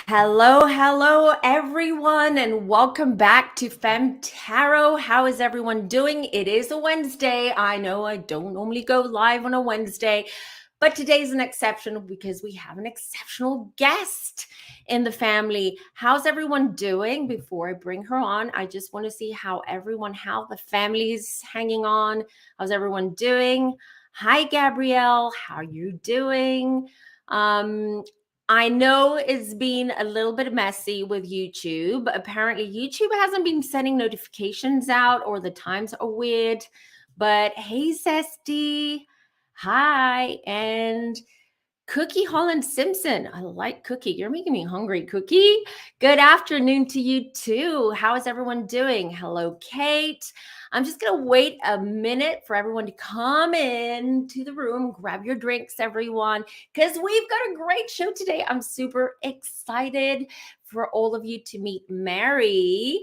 Hello, everyone, and welcome back to Fem Tarot. How is everyone doing? It is a Wednesday. I know I don't normally go live on a Wednesday, but today's an exception because we have an exceptional guest in the family. How's everyone doing? Before I bring her on, I just want to see how the family's hanging on. How's everyone doing? Hi, Gabrielle. How are you doing? I know it's been a little bit messy with YouTube. Apparently, YouTube hasn't been sending notifications out or the times are weird. But hey, Zesty. Hi. And Cookie Holland Simpson. I like Cookie. You're making me hungry, Cookie. Good afternoon to you too. How is everyone doing? Hello, Kate. I'm just going to wait a minute for everyone to come in to the room. Grab your drinks, everyone, because we've got a great show today. I'm super excited for all of you to meet Mary,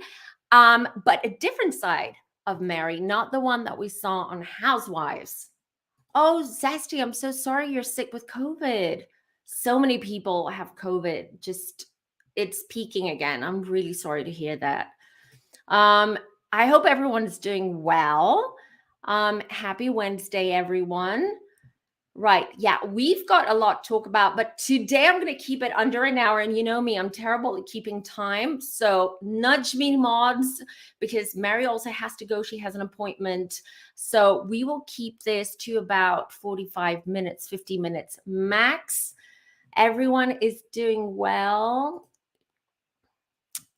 but a different side of Mary, not the one that we saw on Housewives. Oh, Zesty, I'm so sorry you're sick with COVID. So many people have COVID. Just it's peaking again. I'm really sorry to hear that. I hope everyone's doing well. Happy Wednesday, everyone. Right. Yeah, we've got a lot to talk about, but today I'm going to keep it under an hour. And you know me, I'm terrible at keeping time. So nudge me, mods, because Mary also has to go. She has an appointment. So we will keep this to about 45 minutes, 50 minutes max. Everyone is doing well.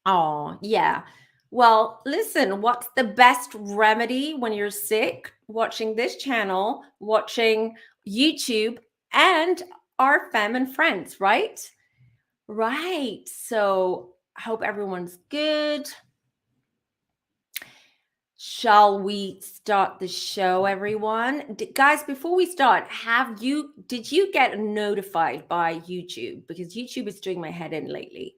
Oh, yeah. Well, listen, what's the best remedy when you're sick? Watching this channel, watching YouTube, and our fam and friends, right? Right. So I hope everyone's good. Shall we start the show, everyone? Guys, before we start, did you get notified by YouTube? Because YouTube is doing my head in lately.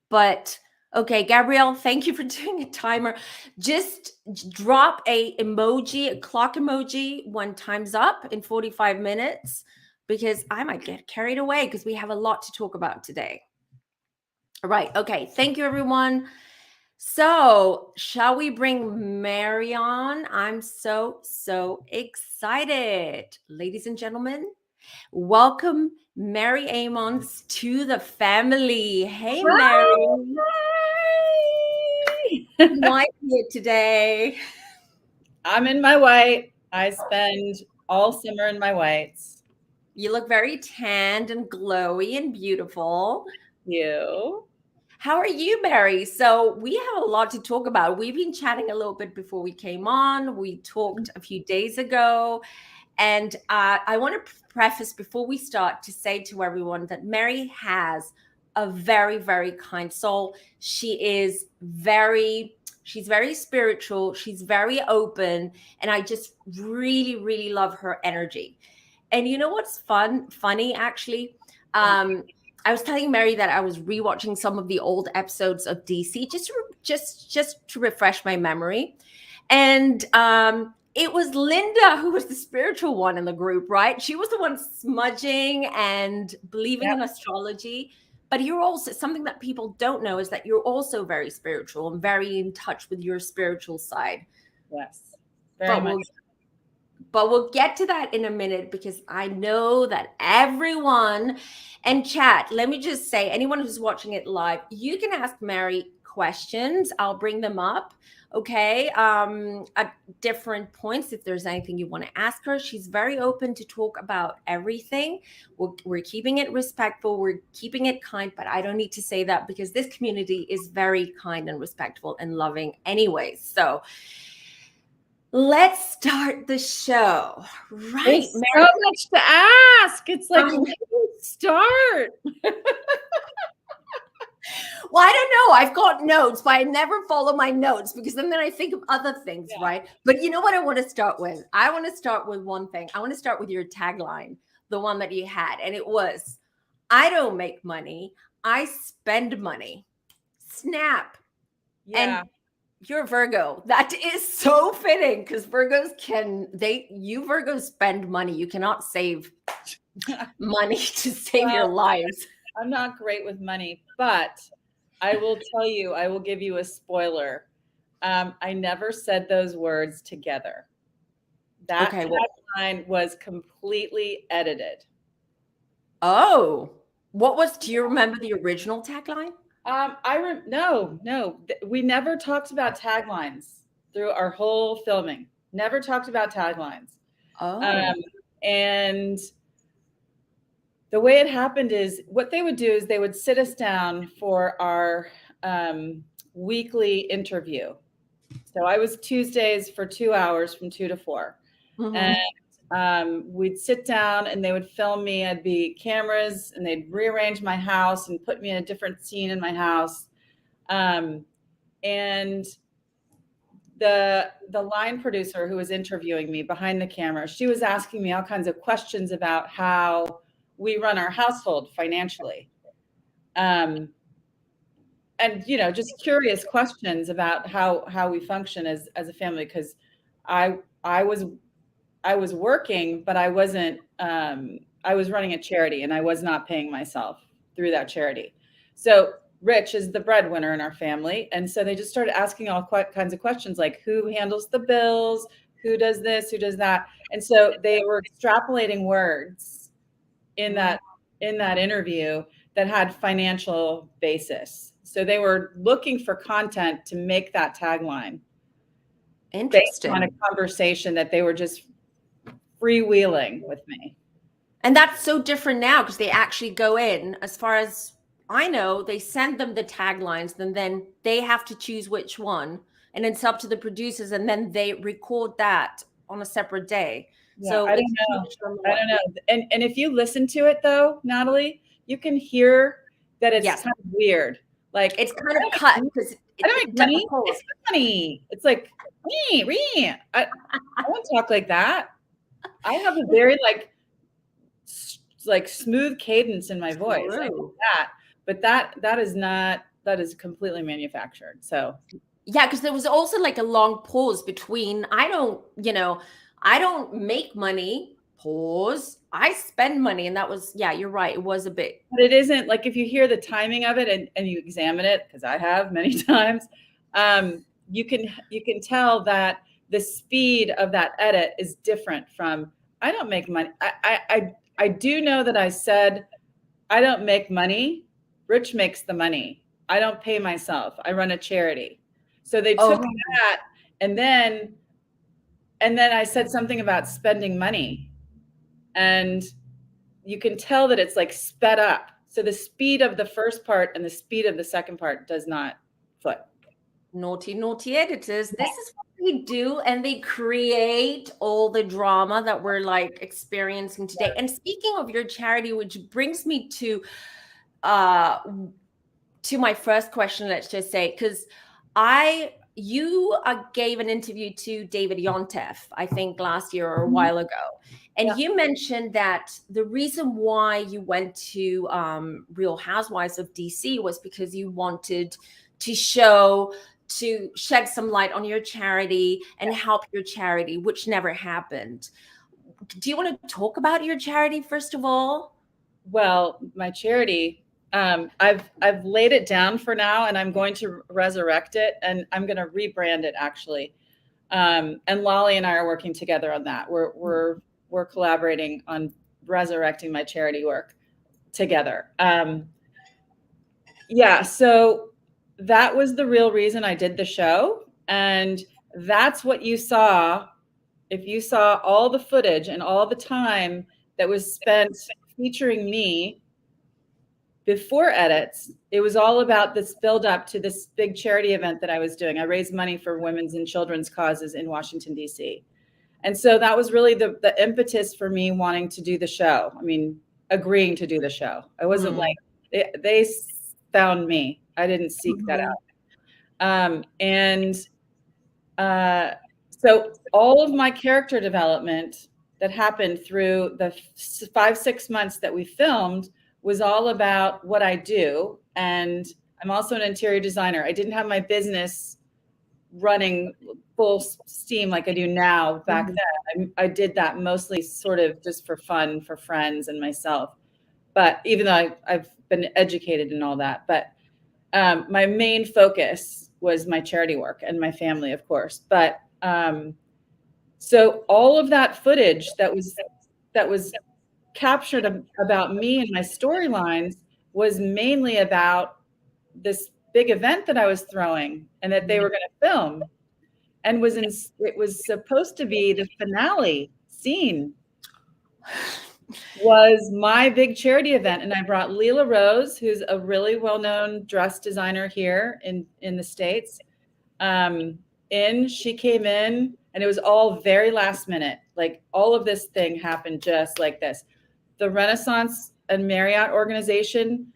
But okay, Gabrielle, thank you for doing a timer. Just drop a clock emoji when time's up in 45 minutes, because I might get carried away because we have a lot to talk about today. All right. Okay. Thank you, everyone. So shall we bring Mary on? I'm so excited. Ladies and gentlemen, welcome Mary Amons to the family. Hey, Mary. Hi. White here today. I'm in my white. I spend all summer in my whites. You look very tanned and glowy and beautiful. You? How are you, Mary? So we have a lot to talk about. We've been chatting a little bit before we came on. We talked a few days ago. And I want to preface before we start to say to everyone that Mary has a very, very kind soul. She's very spiritual. She's very open. And I just really, really love her energy. And you know what's funny, actually? I was telling Mary that I was rewatching some of the old episodes of DC just to refresh my memory. And it was Linda who was the spiritual one in the group, right? She was the one smudging and believing in astrology. But you're also, something that people don't know is that you're also very spiritual and very in touch with your spiritual side. Yes, very much. But we'll get to that in a minute, because I know that everyone, and chat, let me just say, anyone who's watching it live, you can ask Mary questions. I'll bring them up, okay, at different points. If there's anything you want to ask her, she's very open to talk about everything. We're keeping it respectful. We're keeping it kind, but I don't need to say that because this community is very kind and respectful and loving anyways. So let's start the show. Right. There's Mary. so much to ask. It's like, where do we start? Well, I don't know. I've got notes, but I never follow my notes because then I think of other things, right? But you know what I want to start with? I want to start with one thing. I want to start with your tagline, the one that you had. And it was, I don't make money. I spend money. Snap. Yeah. And you're Virgo. That is so fitting because Virgos Virgos spend money. You cannot save money to save your lives. I'm not great with money, but I will tell you, I will give you a spoiler. I never said those words together. That Okay, well, tagline was completely edited. oh, do you remember the original tagline? No, we never talked about taglines through our whole filming. Never talked about taglines. Oh, Um, and the way it happened is what they would do is they would sit us down for our weekly interview. So I was Tuesdays for 2 hours from 2 to 4. And mhm. we'd sit down and they would film me. I'd be cameras and they'd rearrange my house and put me in a different scene in my house. And the line producer who was interviewing me behind the camera, she was asking me all kinds of questions about how we run our household financially. And just curious questions about how we function as a family, because I I was I was working, but I wasn't. I was running a charity, and I was not paying myself through that charity. So Rich is the breadwinner in our family, and so they just started asking all kinds of questions, like who handles the bills, who does this, who does that, and so they were extrapolating words in Mm, that interview that had financial basis. So they were looking for content to make that tagline based on a interesting. conversation that they were just freewheeling with me. And that's so different now because they actually go in, as far as I know, they send them the taglines, and then they have to choose which one. And it's up to the producers, and then they record that on a separate day. Yeah, So I don't it's know. much more. I don't know. And if you listen to it though, Natalie, you can hear that it's Yes, kind of weird. Like, it's kind of cut because I don't make it doesn't money. pause. It's money. It's like I don't talk like that. I have a very like smooth cadence in my voice. I know True. that, but that is not, that is completely manufactured. So Yeah, because there was also like a long pause between I don't make money, pause. I spend money. And that was, yeah, you're right. It was a bit. but it isn't like, if you hear the timing of it and you examine it, because I have many times, you can tell that the speed of that edit is different from I don't make money. I do know that I said I don't make money. Rich makes the money. I don't pay myself. I run a charity. So they took Oh, that and then I said something about spending money. And you can tell that it's like sped up. So the speed of the first part and the speed of the second part does not foot. naughty, naughty editors. This is what they do. And they create all the drama that we're like experiencing today. And speaking of your charity, which brings me uh to my first question, let's just say, because you gave an interview to David Yontef, I think last year or a while ago, and Yeah. you mentioned that the reason why you went to Real Housewives of DC was because you wanted to shed some light on your charity and help your charity, which never happened. Do you want to talk about your charity first of all? Well, my charity, I've laid it down for now, and I'm going to resurrect it, and I'm going to rebrand it actually. And Lolly and I are working together on that. We're collaborating on resurrecting my charity work together. Yeah, so that was the real reason I did the show, and that's what you saw. If you saw all the footage and all the time that was spent featuring me before edits, it was all about this build up to this big charity event that I was doing. I raised money for women's and children's causes in Washington, D.C. And so that was really the impetus for me wanting to do the show. I mean, agreeing to do the show. I wasn't like, they found me. I didn't seek that out. And so all of my character development that happened through the 5-6 months that we filmed was all about what I do. And I'm also an interior designer. I didn't have my business running full steam like I do now. Back then, I did that mostly sort of just for fun, for friends and myself. but even though I've been educated in all that, but my main focus was my charity work and my family, of course. But so all of that footage that was captured about me and my storylines was mainly about this big event that I was throwing and that they were going to film, and it was supposed to be the finale scene was my big charity event. And I brought Leela Rose, who's a really well-known dress designer here in the States. She came in, and it was all very last minute. Like, all of this thing happened just like this. The Renaissance and Marriott organization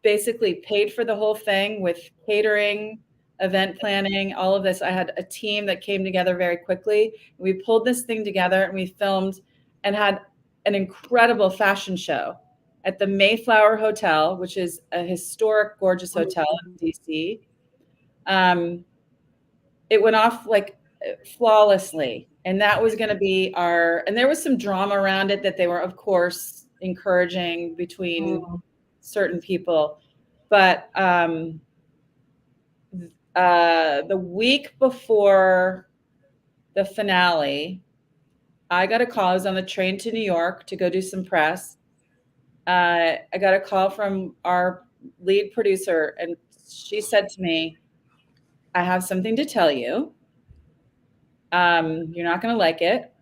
basically paid for the whole thing with catering, event planning, all of this. I had a team that came together very quickly. We pulled this thing together, and we filmed and had an incredible fashion show at the Mayflower Hotel, which is a historic, gorgeous hotel in DC. It went off like flawlessly. And that was going to be and there was some drama around it that they were, of course, encouraging between certain people. But the week before the finale, I got a call. I was on the train to New York to go do some press. I got a call from our lead producer, and she said to me, I have something to tell you. You're not going to like it,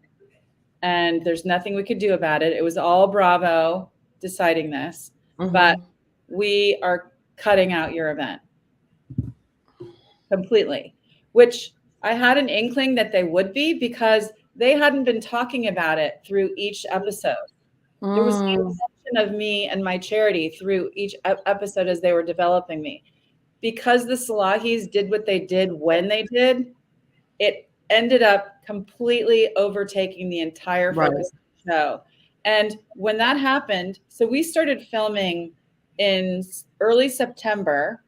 and there's nothing we could do about it. It was all Bravo deciding this, but we are cutting out your event completely, which I had an inkling that they would be, because they hadn't been talking about it through each episode. There was no mention of me and my charity through each episode as they were developing me. Because the Salahis did what they did when they did, it ended up completely overtaking the entire focus of the show. And when that happened, so we started filming in early September,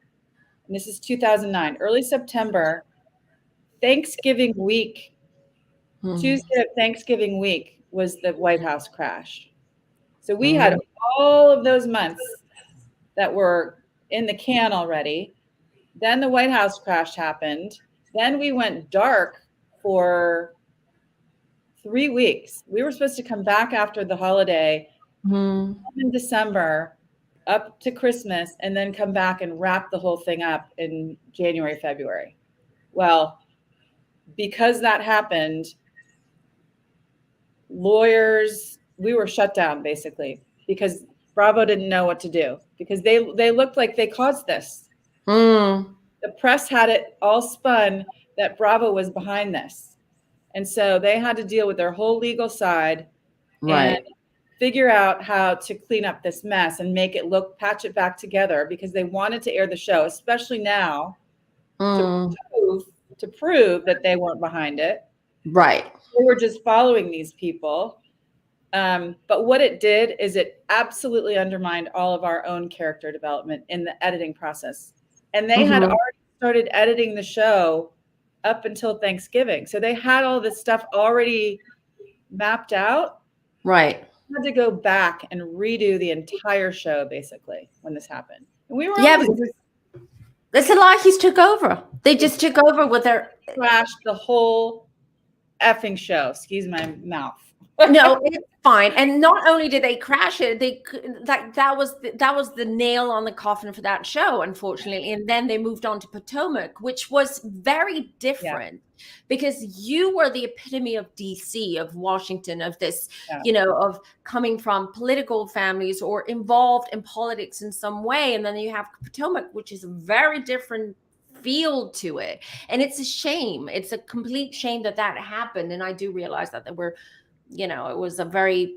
and this is 2009, early September, Thanksgiving week. Tuesday of Thanksgiving week was the White House crash. So we had all of those months that were in the can already. Then the White House crash happened. Then we went dark for 3 weeks. We were supposed to come back after the holiday in December up to Christmas, and then come back and wrap the whole thing up in January, February. Well, because that happened, lawyers, we were shut down basically, because Bravo didn't know what to do, because they looked like they caused this. The press had it all spun that Bravo was behind this. And so they had to deal with their whole legal side and figure out how to clean up this mess and make it patch it back together, because they wanted to air the show, especially now, to prove that they weren't behind it. Right. They were just following these people. But what it did is it absolutely undermined all of our own character development in the editing process. And they had already started editing the show up until Thanksgiving. So they had all this stuff already mapped out. Right. We had to go back and redo the entire show basically when this happened. And we were the Salahis took over. They just took over with their crashed the whole effing show. Excuse my mouth. No, it's fine. And not only did they crash it, that was the nail on the coffin for that show, unfortunately. And then they moved on to Potomac, which was very different, because you were the epitome of DC, of Washington, of this, of coming from political families or involved in politics in some way. And then you have Potomac, which is a very different field to it. And it's a shame. It's a complete shame that happened. And I do realize that there were, it was a very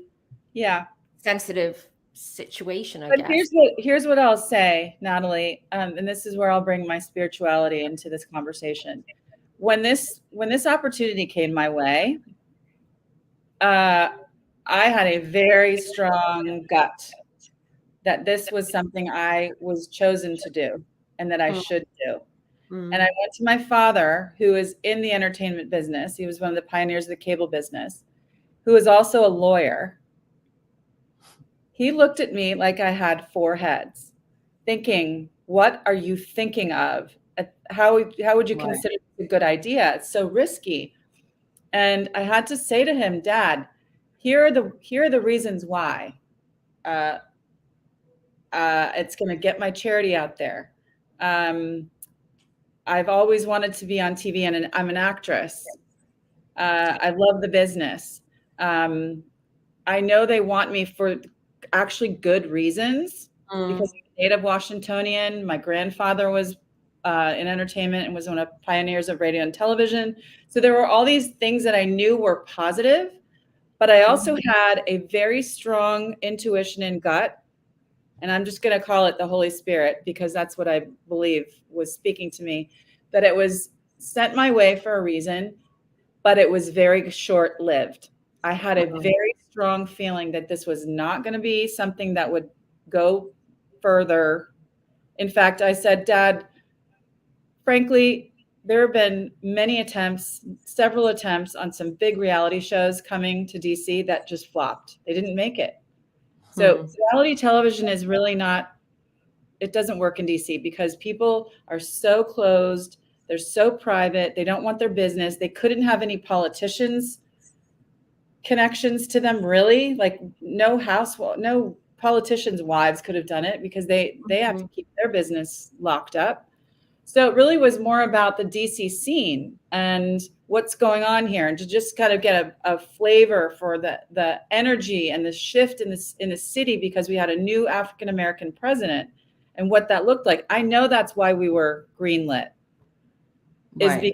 sensitive situation, I guess. Here's what I'll say, Natalie, and this is where I'll bring my spirituality into this conversation. When this opportunity came my way, I had a very strong gut that this was something I was chosen to do and that I should do. And I went to my father, who is in the entertainment business. He was one of the pioneers of the cable business, who is also a lawyer. He looked at me like I had four heads, thinking, what are you thinking of? How would you Right. consider it a good idea? It's so risky. And I had to say to him, Dad, here are the reasons why. Uh, it's going to get my charity out there. I've always wanted to be on TV, and I'm an actress. I love the business. I know they want me for actually good reasons because I'm a native Washingtonian. My grandfather was in entertainment and was one of the pioneers of radio and television. So there were all these things that I knew were positive, but I also had a very strong intuition and gut. And I'm just going to call it the Holy Spirit because that's what I believe was speaking to me, that it was sent my way for a reason, but it was very short-lived. I had a very strong feeling that this was not going to be something that would go further. In fact, I said, Dad, frankly, there have been many attempts, several attempts on some big reality shows coming to DC that just flopped. They didn't make it. So reality television is really not, it doesn't work in DC because people are so closed. They're so private. They don't want their business. They couldn't have any politicians connections to them, really. Like no politicians' wives could have done it because they have to keep their business locked up. So it really was more about the DC scene and what's going on here, and to just kind of get a flavor for the energy and the shift in the city because we had a new African American president and what that looked like. I know that's why we were greenlit, is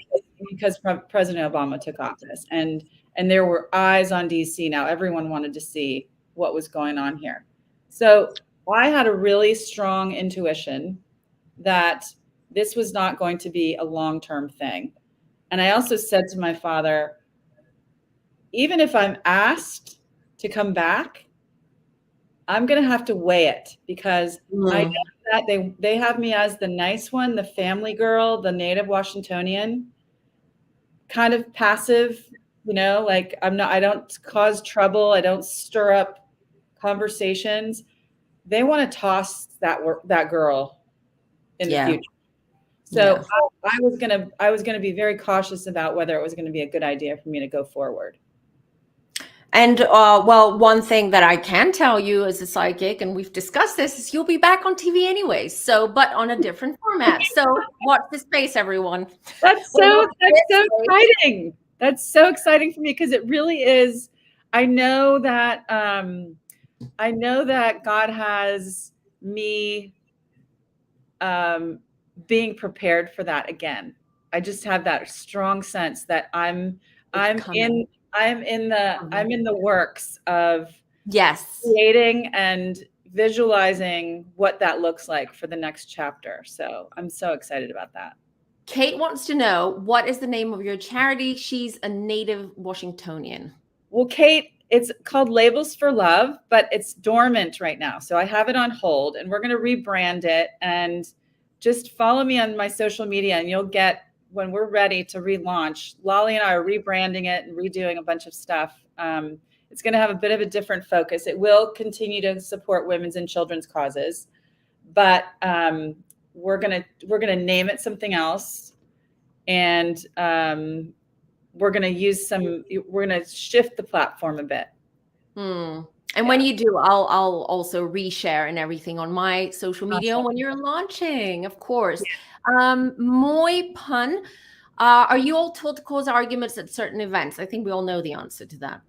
because President Obama took office, and there were eyes on DC. Now everyone wanted to see what was going on here. So I had a really strong intuition that this was not going to be a long-term thing. And I also said to my father, even if I'm asked to come back, I'm going to have to weigh it because I know that they have me as the nice one, the family girl, the native Washingtonian, kind of passive, like I don't cause trouble. I don't stir up conversations. They want to toss that girl in the future. So I was gonna be very cautious about whether it was going to be a good idea for me to go forward. And well, one thing that I can tell you as a psychic, and we've discussed this, is you'll be back on TV anyways. So, but on a different format. So watch the space, everyone. That's so exciting. That's so exciting for me because it really is. I know that God has me being prepared for that again. I just have that strong sense that I'm in the works of creating and visualizing what that looks like for the next chapter. So I'm so excited about that. Kate wants to know, what is the name of your charity? She's a native Washingtonian. Well, Kate, it's called Labels for Love, but it's dormant right now. So I have it on hold, and we're going to rebrand it. And just follow me on my social media, and you'll get, when we're ready to relaunch, Lolly and I are rebranding it and redoing a bunch of stuff. It's going to have a bit of a different focus. It will continue to support women's and children's causes, but we're gonna name it something else, and we're gonna shift the platform a bit. And when you do, I'll also reshare and everything on my social media when you're launching, of course. Moy Pun, are you all told to cause arguments at certain events? I think we all know the answer to that.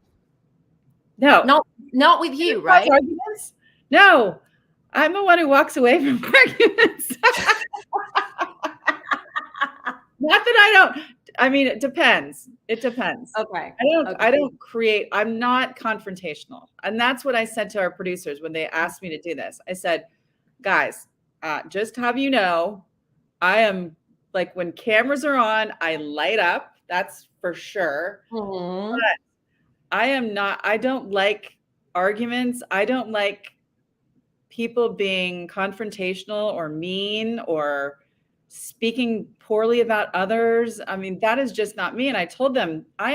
No, not with you, right? Arguments? No, I'm the one who walks away from arguments. Not that I don't. I mean, it depends. It depends. Okay. I don't create. I'm not confrontational, and that's what I said to our producers when they asked me to do this. I said, guys, just have you know, I am like, when cameras are on, I light up. That's for sure. But I am not. I don't like arguments. I don't like people being confrontational or mean or speaking poorly about others. I mean, that is just not me. And I told them, I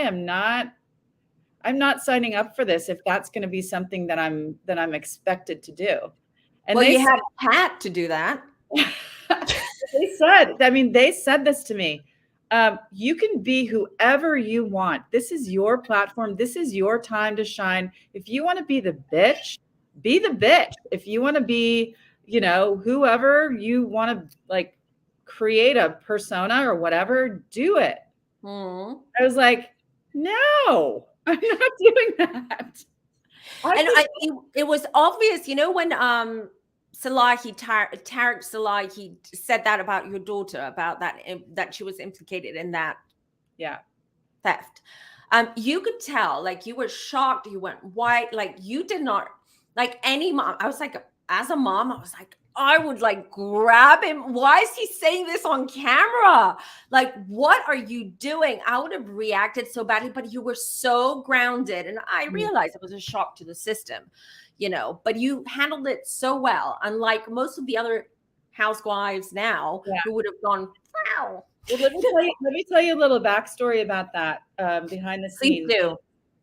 I'm not signing up for this if that's going to be something that I'm expected to do. And well, you have Pat to do that. they said this to me. You can be whoever you want. This is your platform. This is your time to shine. If you want to be the bitch, be the bitch. If you want to be, whoever you want to like create a persona or whatever, do it. I was like, no, I'm not doing that. It was obvious, when Salahi, Tarek Salahi said that about your daughter, about that she was implicated in that theft. You could tell, like, you were shocked, you went white, like you did not, like any mom. I was like, as a mom, I was like, I would like grab him. Why is he saying this on camera? Like, what are you doing? I would have reacted so badly, but you were so grounded. And I realized it was a shock to the system, but you handled it so well. Unlike most of the other housewives now who would have gone, wow. Well, let me tell you a little backstory about that behind the scenes. Please do.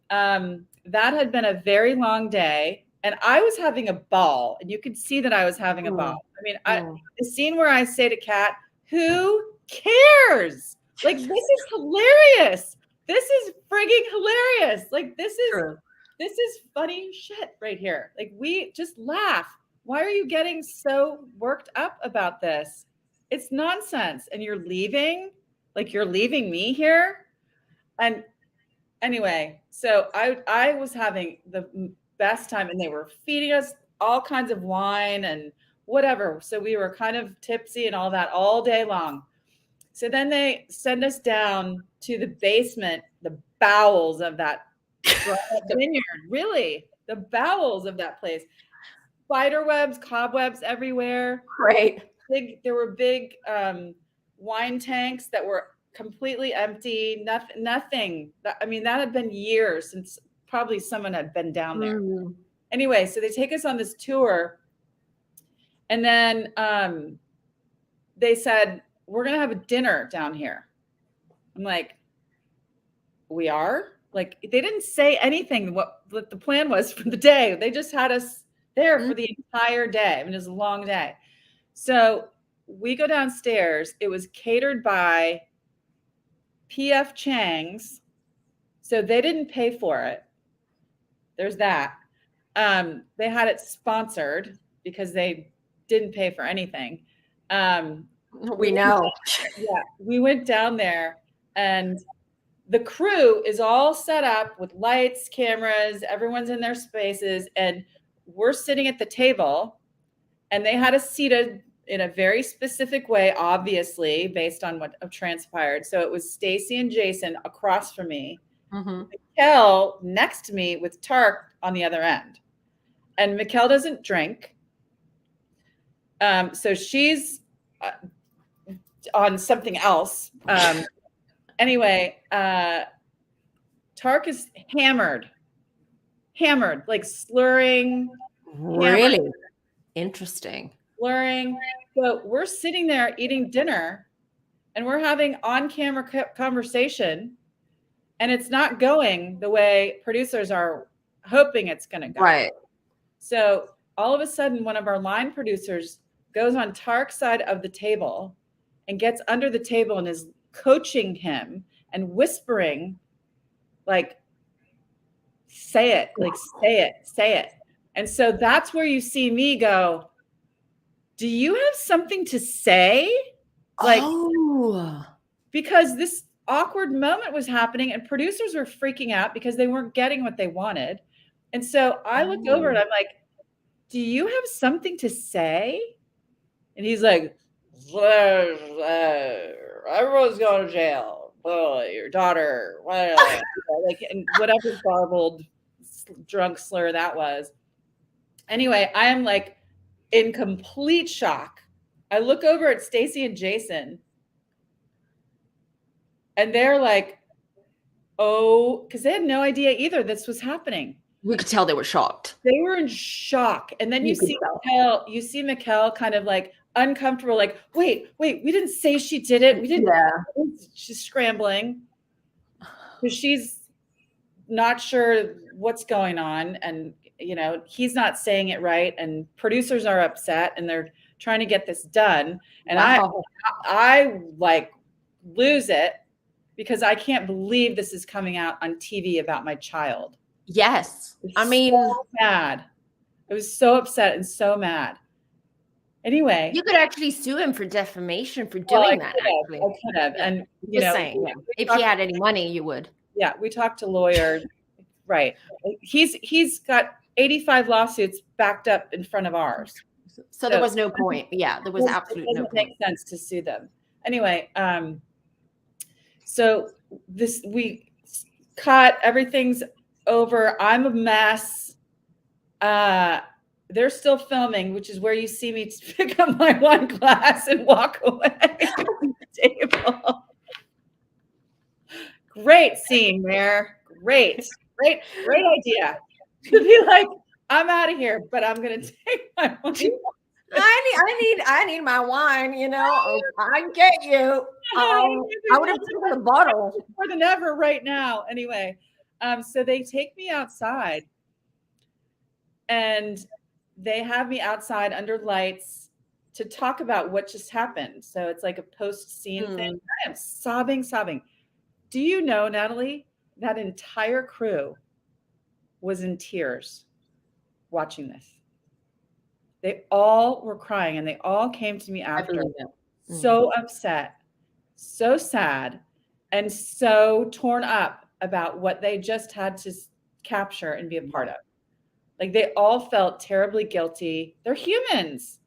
That had been a very long day. And I was having a ball, and you could see that I was having a ball. I mean, the scene where I say to Kat, who cares? Like, this is hilarious. This is frigging hilarious. Like, this is funny shit right here. Like, we just laugh. Why are you getting so worked up about this? It's nonsense. And you're leaving me here. And anyway, so I was having the best time, and they were feeding us all kinds of wine and whatever. So we were kind of tipsy and all that all day long. So then they send us down to the basement, the bowels of that vineyard, really, the bowels of that place. Spider webs, cobwebs everywhere. Great. There were big wine tanks that were completely empty. Nothing. I mean, that had been years since probably someone had been down there. Anyway, so they take us on this tour, and then they said, we're going to have a dinner down here. I'm like, we are? Like, they didn't say anything what the plan was for the day. They just had us there for the entire day. I mean, it was a long day. So we go downstairs. It was catered by P.F. Chang's. So they didn't pay for it. There's that. They had it sponsored because they didn't pay for anything. We know. Yeah, we went down there, and the crew is all set up with lights, cameras, everyone's in their spaces, and we're sitting at the table, and they had us seated in a very specific way, obviously, based on what transpired. So it was Stacy and Jason across from me. Mikkel next to me with Tark on the other end. And Mikkel doesn't drink. So she's on something else. Anyway, Tark is hammered, like slurring. Really? Interesting. Slurring. So we're sitting there eating dinner, and we're having on-camera conversation, and it's not going the way producers are hoping it's going to go. Right. So all of a sudden, one of our line producers goes on Tark's side of the table and gets under the table and is coaching him and whispering, like, say it, like, say it. And so that's where you see me go, do you have something to say? Like, because this awkward moment was happening, and producers were freaking out because they weren't getting what they wanted. And so I look over and I'm like, do you have something to say? And he's like, everyone's going to jail. Oh, your daughter, like, and whatever garbled drunk slur that was. Anyway, I am like in complete shock. I look over at Stacy and Jason, and they're like, oh, because they had no idea either this was happening. We could tell they were shocked. They were in shock. And then you see Mikkel kind of like uncomfortable, like, wait, we didn't say she did it. We didn't. Yeah. She's scrambling because she's not sure what's going on, and he's not saying it right, and producers are upset, and they're trying to get this done, and Wow. I like lose it because I can't believe this is coming out on TV about my child. Yes. I mean, so mad. I was so upset and so mad. Anyway, you could actually sue him for defamation for well, doing that. Actually, I could have, yeah. and Just saying, yeah. If he had any money, you would. Yeah, we talked to lawyers. Right. He's got 85 lawsuits backed up in front of ours. So there was no point. Yeah, there was absolutely no point. It doesn't make sense to sue them. Anyway, so we cut, everything's over. I'm a mess. They're still filming, which is where you see me pick up my wine glass and walk away from the table. Great scene there. Great idea. To be like, I'm out of here, but I'm gonna take my wine. I need my wine, I get you. I would have taken the bottle more than ever right now. Anyway, so they take me outside, and they have me outside under lights to talk about what just happened. So it's like a post-scene thing. I am sobbing. Do you know, Natalie, that entire crew was in tears watching this. They all were crying, and they all came to me after, so upset, so sad, and so torn up about what they just had to capture and be a part of. Like, they all felt terribly guilty. They're humans.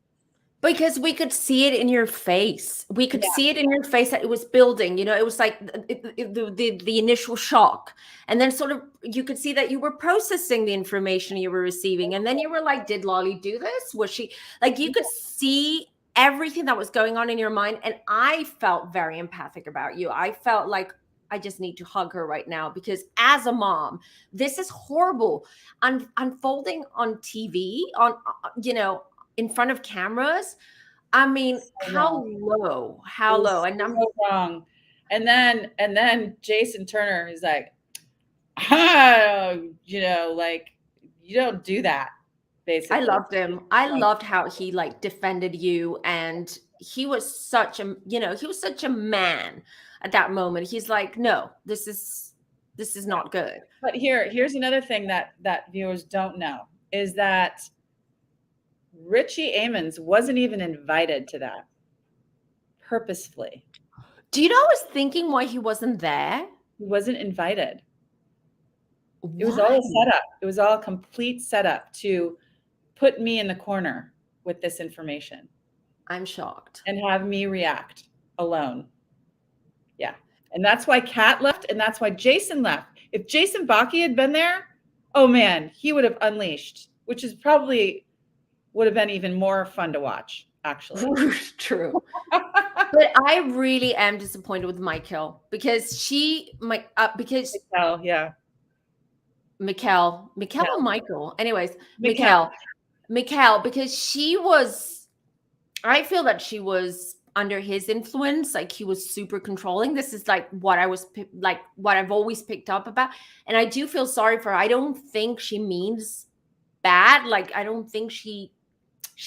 Because we could see it in your face. We could see it in your face that it was building. It was like the initial shock. And then sort of you could see that you were processing the information you were receiving. And then you were like, did Lolly do this? Was she like, you could see everything that was going on in your mind. And I felt very empathic about you. I felt like I just need to hug her right now, because as a mom, this is horrible. Unfolding on TV, in front of cameras. I mean, how low. And I'm so wrong. And then Jason Turner is like, like, you don't do that, basically. I loved him. I loved how he like defended you, and he was such a man at that moment. He's like, no, this is not good. But here's another thing that viewers don't know is that Richie Amons wasn't even invited to that purposefully. Do you know, I was thinking why he wasn't there? He wasn't invited. Why? It was all a setup. It was all a complete setup to put me in the corner with this information. I'm shocked. And have me react alone. Yeah. And that's why Kat left, and that's why Jason left. If Jason Bakke had been there, oh man, he would have unleashed, which is probably would have been even more fun to watch, actually. True. But I really am disappointed with Michael, because Mikkel, yeah. Mikkel or Michael. Anyways, Mikkel, because I feel that she was under his influence. Like, he was super controlling. This is like what I've always picked up about. And I do feel sorry for her. I don't think she means bad. Like, I don't think she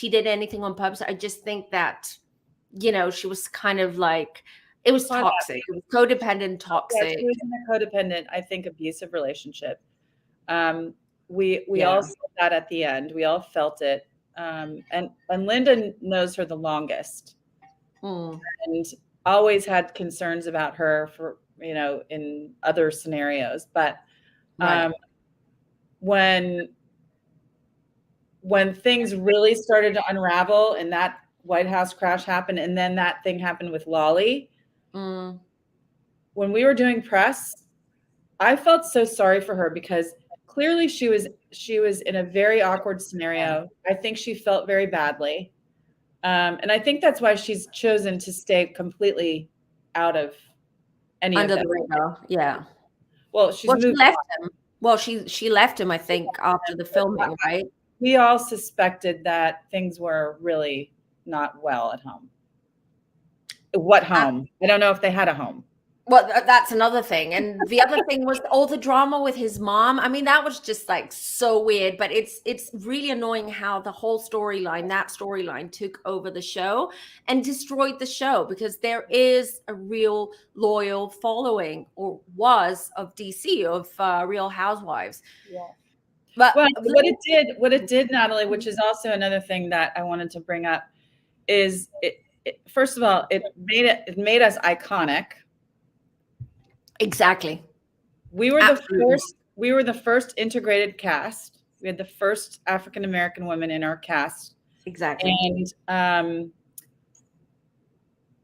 did anything on purpose. I just think that, she was kind of like, it was toxic. It was codependent, toxic. Yeah, she was in a codependent, I think, abusive relationship. We all saw that at the end. We all felt it. And Linda knows her the longest, and always had concerns about her for, in other scenarios. But when things really started to unravel and that White House crash happened, and then that thing happened with Lolly, when we were doing press, I felt so sorry for her, because clearly she was in a very awkward scenario. I think she felt very badly. And I think that's why she's chosen to stay completely out of any under of the radar. Yeah. Well, she left him. Well, she left him, I think, after the filming, right? We all suspected that things were really not well at home. What home? I don't know if they had a home. Well, that's another thing. And the other thing was all the drama with his mom. I mean, that was just like so weird, but it's really annoying how the whole storyline, that storyline took over the show and destroyed the show because there is a real loyal following or was of DC of Real Housewives. Yeah. But Well, what it did, Natalie, which is also another thing that I wanted to bring up, is first of all, it made us iconic. exactly. We were Absolutely. the first integrated cast. We had the first African American woman in our cast. Exactly. And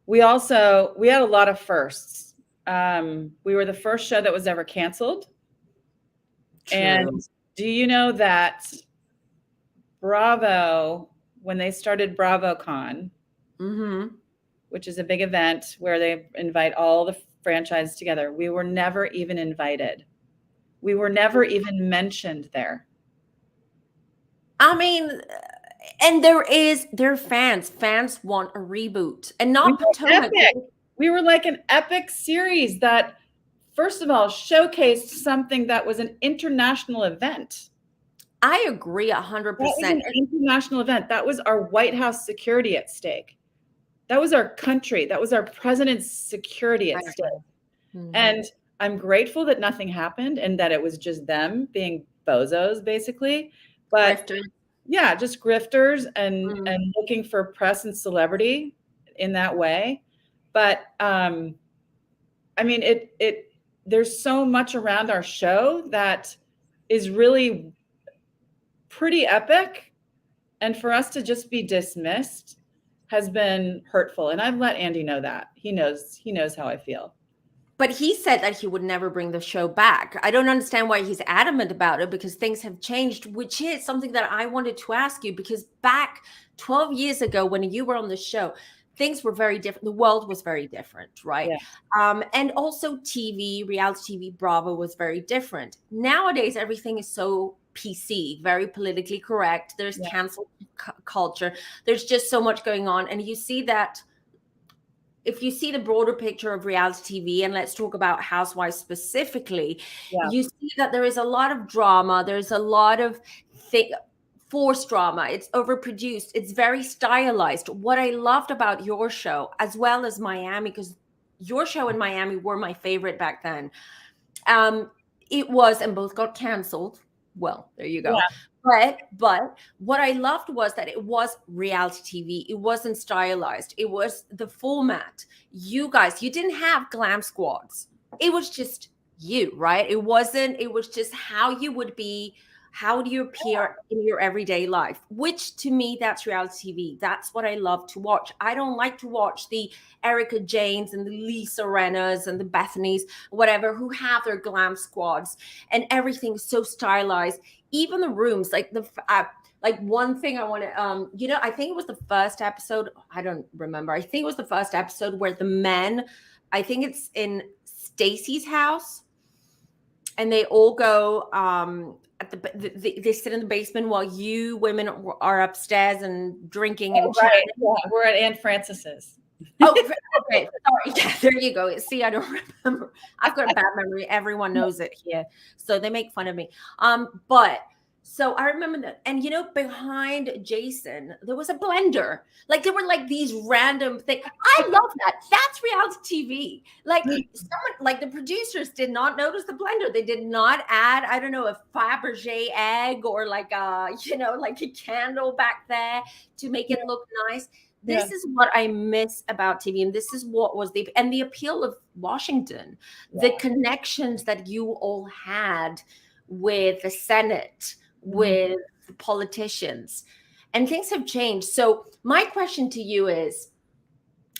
we had a lot of firsts. We were the first show that was ever canceled. True. And do you know that Bravo, when they started BravoCon, Mm-hmm. which is a big event where they invite all the franchises together, we were never even invited. We were never even mentioned there. I mean, and there are fans. Fans want a reboot, and We not were Potomac. epic. We were like an epic series that, first of all, showcased something that was an international event. I agree That was 100%. an international event. That was our White House security at stake. That was our country. That was our president's security at stake. Mhm. And I'm grateful that nothing happened and that it was just them being bozos, basically. But Grifters. yeah, just grifters and Mhm. looking for press and celebrity in that way. But I mean, there's so much around our show that is really pretty epic. And for us to just be dismissed has been hurtful. And I've let Andy know that. He knows how I feel. But he said that he would never bring the show back. I don't understand why he's adamant about it because things have changed, which is something that I wanted to ask you because back 12 years ago when you were on the show, things were very different. The world was very different, right? Yeah. And also TV, reality TV, Bravo was very different. Nowadays, everything is so PC, very politically correct. There's Yeah. cancel culture. There's just so much going on. And you see that if you see the broader picture of reality TV, and let's talk about Housewives specifically, Yeah. you see that there is a lot of drama. There's a lot of forced drama. It's overproduced. It's very stylized. What I loved about your show, as well as Miami, because your show and Miami were my favorite back then. It was, and both got canceled. Well, there you go. Yeah. But what I loved was that it was reality TV. It wasn't stylized. It was the format. You guys, you didn't have glam squads. It was just you, right? It wasn't, it was just how you would be, how do you appear in your everyday life, which to me, that's reality TV. That's what I love to watch. I don't like to watch the Erica Janes and the Lisa Rennas and the Bethany's, whatever, who have their glam squads and everything's so stylized. Even the rooms, like like one thing I want to, I think it was the first episode. I don't remember. I think it was the first episode where the men, I think it's in Stacy's house, and they all go at they sit in the basement while you women are upstairs and drinking and chatting. Right. Yeah. We're at Aunt Francis's. Oh, okay. Sorry. Yeah, there you go. See, I don't remember. I've got a bad memory. Everyone knows it here. So they make fun of me. But so I remember that. And behind Jason, there was a blender. Like there were like these random things. I love that. That's reality TV. Like someone, like the producers did not notice the blender. They did not add, I don't know, a Fabergé egg or like like a candle back there to make it look nice. This is what I miss about TV, and this is what was the appeal of Washington, the connections that you all had with the Senate, with the politicians, and things have changed. So my question to you is,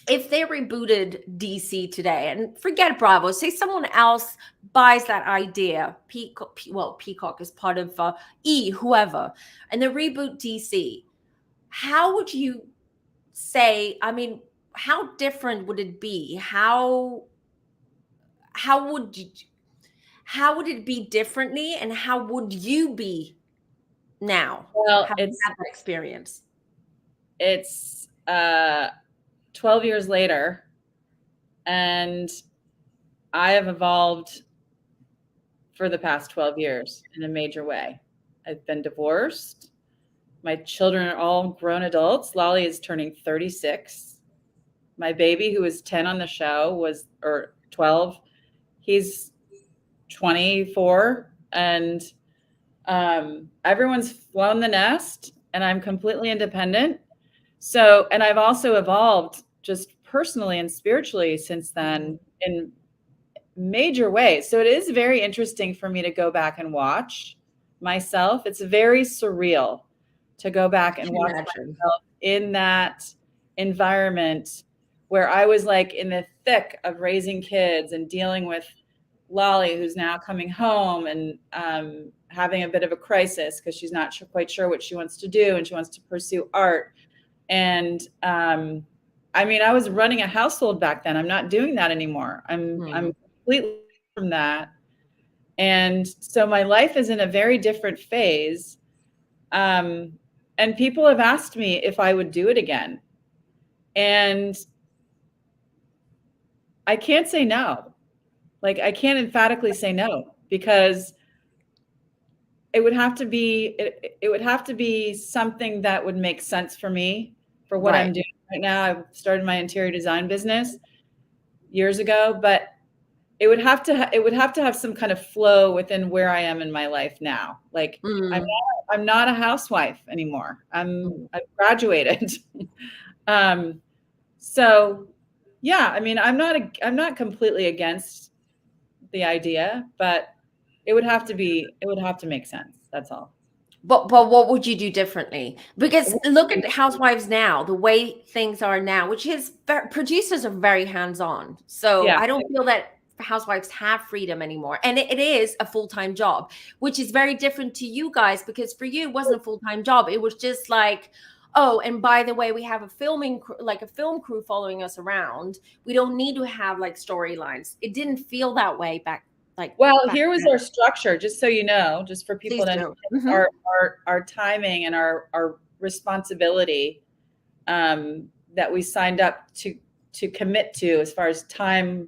if they rebooted DC today, and forget Bravo, say someone else buys that idea, Peacock is part of whoever, and they reboot DC, how would you say, I mean, how different would it be? How would it be differently, and how would you be now Well, having had that experience? It's 12 years later, and I have evolved for the past 12 years in a major way. I've been divorced. My children are all grown adults. Lolly is turning 36. My baby, who was 10 on the show, or 12, he's 24. And everyone's flown the nest, and I'm completely independent. So, and I've also evolved just personally and spiritually since then in major ways. So it is very interesting for me to go back and watch myself. It's very surreal to go back and watch myself in that environment where I was like in the thick of raising kids and dealing with Lolly, who's now coming home and having a bit of a crisis because she's not quite sure what she wants to do, and she wants to pursue art. And I mean, I was running a household back then. I'm not doing that anymore. I'm completely from that. And so my life is in a very different phase. And people have asked me if I would do it again. And I can't say no. Like, I can't emphatically say no, because it would have to be something that would make sense for me for what I'm doing right now. I've started my interior design business years ago, but it would have to have some kind of flow within where I am in my life now. Like, I'm not a housewife anymore. I've graduated. So yeah, I mean, I'm not completely against the idea, but it would have to make sense. That's all. But what would you do differently? Because look at Housewives now, the way things are now, which is producers are very hands-on. So Yeah. I don't feel that Housewives have freedom anymore. And it is a full-time job, which is very different to you guys, because for you, it wasn't a full-time job. It was just like, oh, and by the way, we have a film crew following us around. We don't need to have like storylines. It didn't feel that way back. Here was our structure, just so you know, just for people to understand our timing and our responsibility that we signed up to commit to as far as time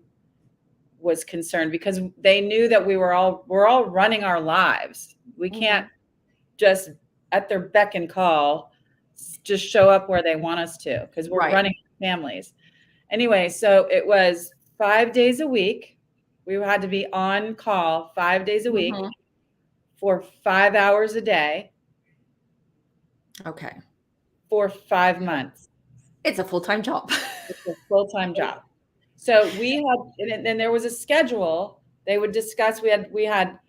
was concerned, because they knew that we're all running our lives. We can't just at their beck and call just show up where they want us to, because we're running families. Anyway, so it was 5 days a week. We had to be on call 5 days a week for 5 hours a day. Okay. For 5 months. It's a full-time job. It's a full-time job. So we had, and there was a schedule. They would discuss. We had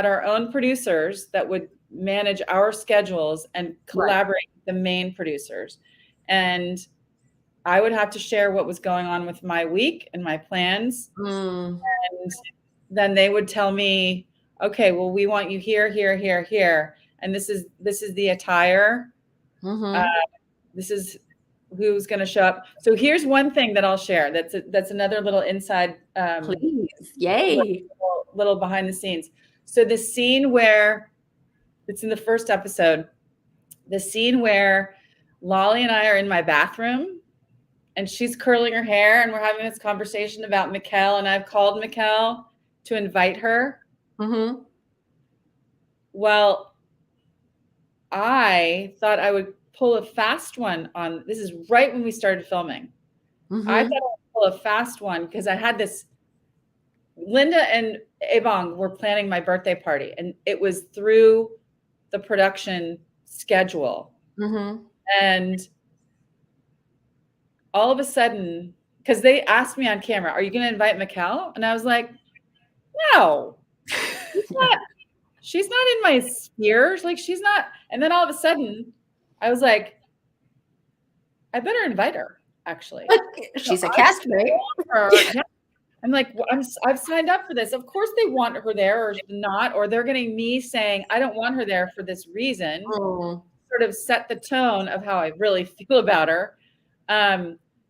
our own producers that would manage our schedules and collaborate with the main producers. And I would have to share what was going on with my week and my plans. And then they would tell me, okay, well, we want you here, here, here, here. And this is the attire. This is who's going to show up. So here's one thing that I'll share. That's another little inside. Please. Yay. Little behind the scenes. So the scene where it's in the first episode, the scene where Lolly and I are in my bathroom, and she's curling her hair, and we're having this conversation about Mikkel, and I've called Mikkel to invite her. Well, I thought I would pull a fast one on, this is right when we started filming. I thought I would pull a fast one because I had this, Linda and Ebong were planning my birthday party, and it was through the production schedule. And all of a sudden, because they asked me on camera, are you going to invite Mikkel? And I was like, no, she's not in my sphere. Like, she's not. And then all of a sudden I was like, I better invite her, actually. She's a castmate. I'm like, I've signed up for this. Of course they want her there, or not, or they're getting me saying, I don't want her there for this reason. Sort of set the tone of how I really feel about her.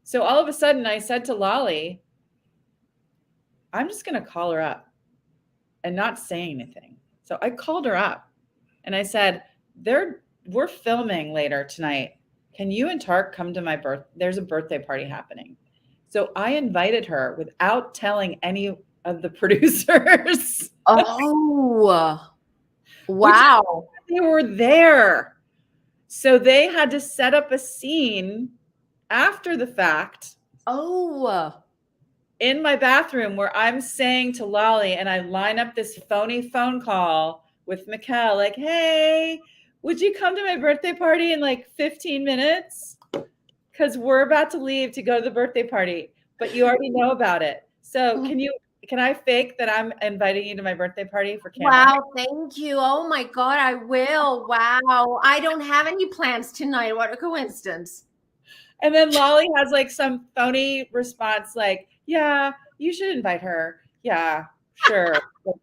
So all of a sudden I said to Lolly, I'm just going to call her up and not say anything. So I called her up and I said, we're filming later tonight. Can you and Tark come to there's a birthday party happening. So I invited her without telling any of the producers. Oh, wow. They were there. So they had to set up a scene after the fact. Oh, In my bathroom where I'm saying to Lolly, and I line up this phony phone call with Mikkel, like, hey, would you come to my birthday party in like 15 minutes? Because we're about to leave to go to the birthday party, but you already know about it. So can I fake that I'm inviting you to my birthday party for camera? wow. Thank you. Oh my God, I will. Wow. I don't have any plans tonight. What a coincidence. And then Lolly has like some phony response, like, yeah, you should invite her. Yeah, sure.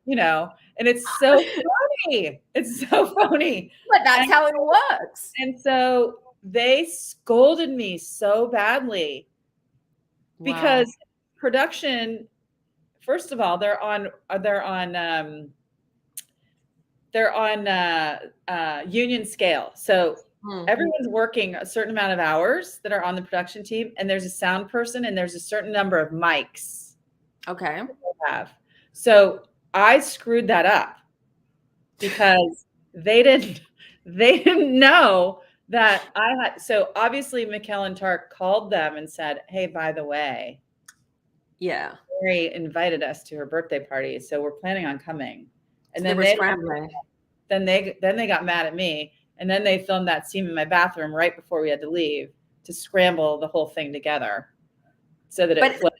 You know, and it's so funny. It's so funny. But that's how it works. And so they scolded me so badly because production, first of all, they're on union scale. So everyone's working a certain amount of hours that are on the production team, and there's a sound person and there's a certain number of mics. Okay. So I screwed that up because they didn't know that I had. So obviously Mikkel and Tark called them and said, hey, by the way, yeah, Mary invited us to her birthday party, so we're planning on coming. And then they were scrambling. Then they got mad at me, and then they filmed that scene in my bathroom right before we had to leave to scramble the whole thing together so that it flipped.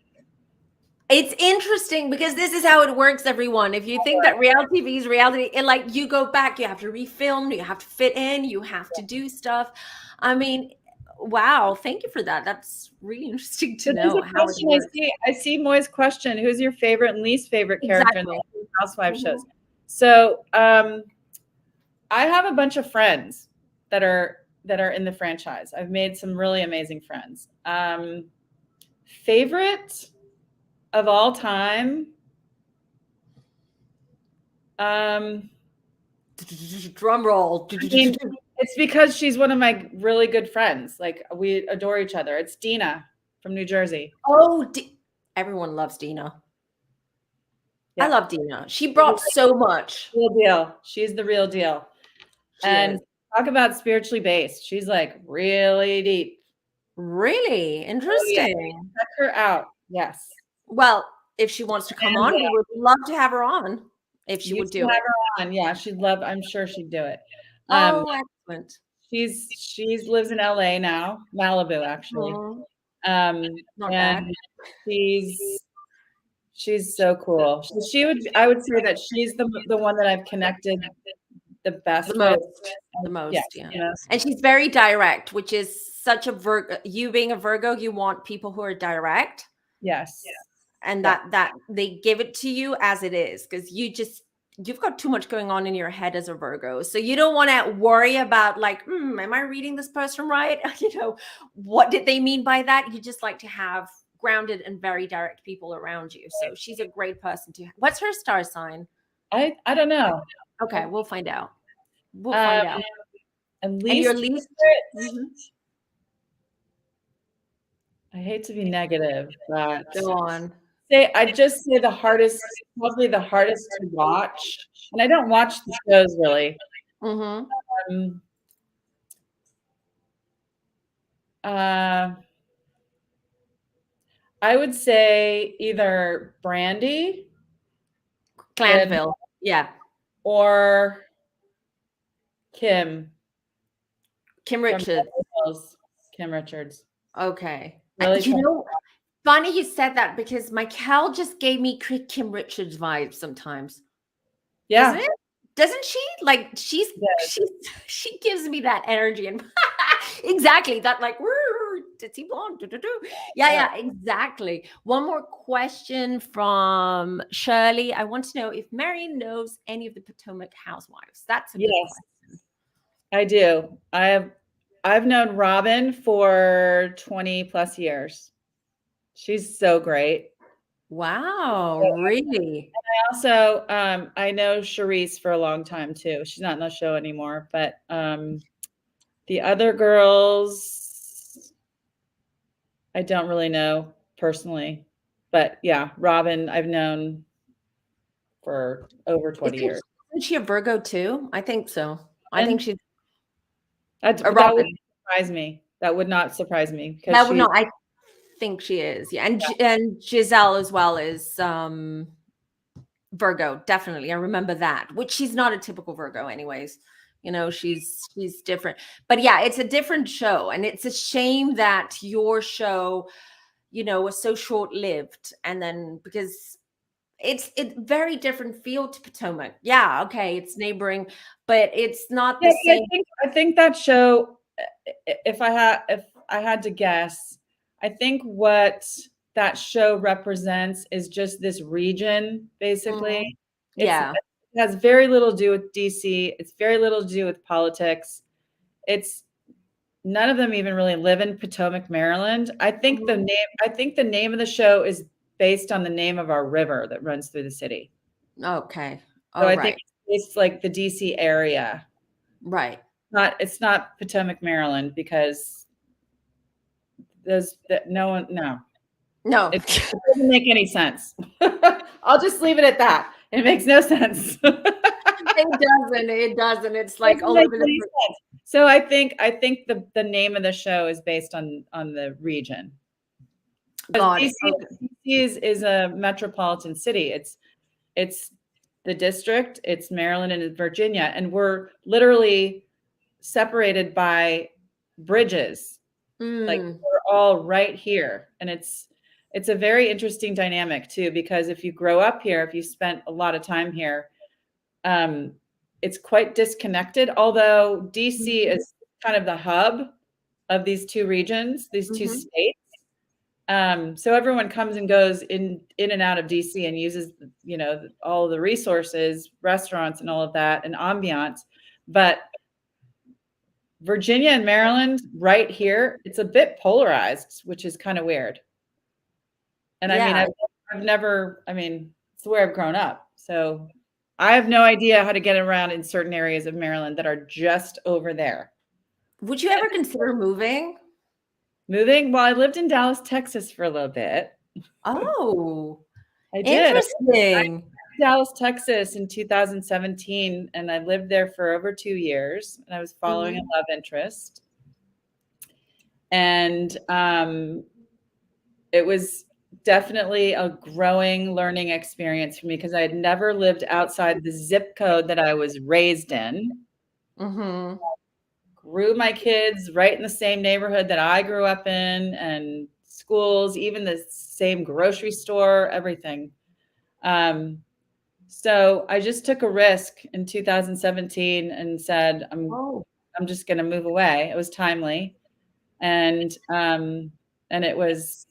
It's interesting because this is how it works, everyone. If you think that reality TV is reality, and like you go back, you have to refilm, you have to fit in, you have to do stuff. I mean, wow, thank you for that. That's really interesting to know how it works. I see Moy's question. Who's your favorite and least favorite character in the Housewives shows? So I have a bunch of friends that are in the franchise. I've made some really amazing friends. Favorite of all time? Drum roll. I mean, it's because she's one of my really good friends. Like, we adore each other. It's Dina from New Jersey. Oh, everyone loves Dina. Yeah. I love Dina. She brought so much. Real deal. She's the real deal. And talk about spiritually based. She's like really deep. Really interesting. Oh, yeah. Check her out. Yes. Well, if she wants to come on, we would love to have her on. If she would do it. Have her on. Yeah, she'd love. I'm sure she'd do it. Oh, excellent. She's lives in LA now, Malibu actually. Not bad. She's so cool. I would say that she's the one that I've connected the best with. The most, yeah. And she's very direct, which is such a Virgo. You being a Virgo, you want people who are direct. Yes. And that they give it to you as it is, because you've got too much going on in your head as a Virgo. So you don't want to worry about like, am I reading this person right? You know, what did they mean by that? You just like to have grounded and very direct people around you. So she's a great person to have. What's her star sign? I don't know. Okay, we'll find out. We'll find out. And your least I hate to be negative, but go on. I'd just say probably the hardest to watch. And I don't watch the shows really. I would say either Brandy, Clanville, or Kim Richards. Kim Richards. Okay. Really funny you said that, because Mikkel just gave me Kim Richards vibes sometimes. Yeah. Doesn't she? Like she gives me that energy, and exactly that, like, ditzy blonde. Yeah, exactly. One more question from Shirley. I want to know if Mary knows any of the Potomac Housewives. That's a good question. I do. I've known Robin for 20 plus years. She's so great. Wow, really? And I also I know Charisse for a long time too. She's not in the show anymore, but the other girls I don't really know personally. But yeah, Robin I've known for over 20 years. Isn't she a Virgo too? I think so. I And think she's that a would Robin. surprise me. That would not surprise me because That would she, no, I think she is. Yeah. And Giselle as well is Virgo, definitely. I remember that. Which she's not a typical Virgo anyways. You know, she's different. But yeah, it's a different show. And it's a shame that your show, you know, was so short-lived. And then because it's very different feel to Potomac. Yeah, okay, it's neighboring, but it's not the yeah, same. I think that show, if I had to guess, I think what that show represents is just this region, basically. It Yeah. has very little to do with DC. It's very little to do with politics. It's none of them even really live in Potomac, Maryland. I think the name of the show is based on the name of our river that runs through the city. Okay. So Oh, I think right. it's like the DC area. Right. It's not Potomac, Maryland, because there's that no one, no. No. It doesn't make any sense. I'll just leave it at that. It makes no sense. It doesn't. It's like all over the place. So I think the name of the show is based on the region. Got DC, it. Okay. DC is a metropolitan city. It's the district, it's Maryland and Virginia, and we're literally separated by bridges. Like we're all right here. And it's a very interesting dynamic too, because if you grow up here, if you spent a lot of time here, it's quite disconnected. Although DC is kind of the hub of these two regions, these two states. So everyone comes and goes in and out of DC and uses, you know, all the resources, restaurants and all of that, and ambiance. But Virginia and Maryland, right here, it's a bit polarized, which is kind of weird. And I mean, I've never, I mean, it's where I've grown up. So I have no idea how to get around in certain areas of Maryland that are just over there. Would you ever consider moving? Moving? Well, I lived in Dallas, Texas for a little bit. Oh, I did. interesting. Dallas, Texas in 2017, and I lived there for over 2 years, and I was following a love interest. And it was definitely a growing learning experience for me because I had never lived outside the zip code that I was raised in. Grew my kids right in the same neighborhood that I grew up in, and schools, even the same grocery store, everything. So I just took a risk in 2017 and said, I'm just going to move away. It was timely. And it was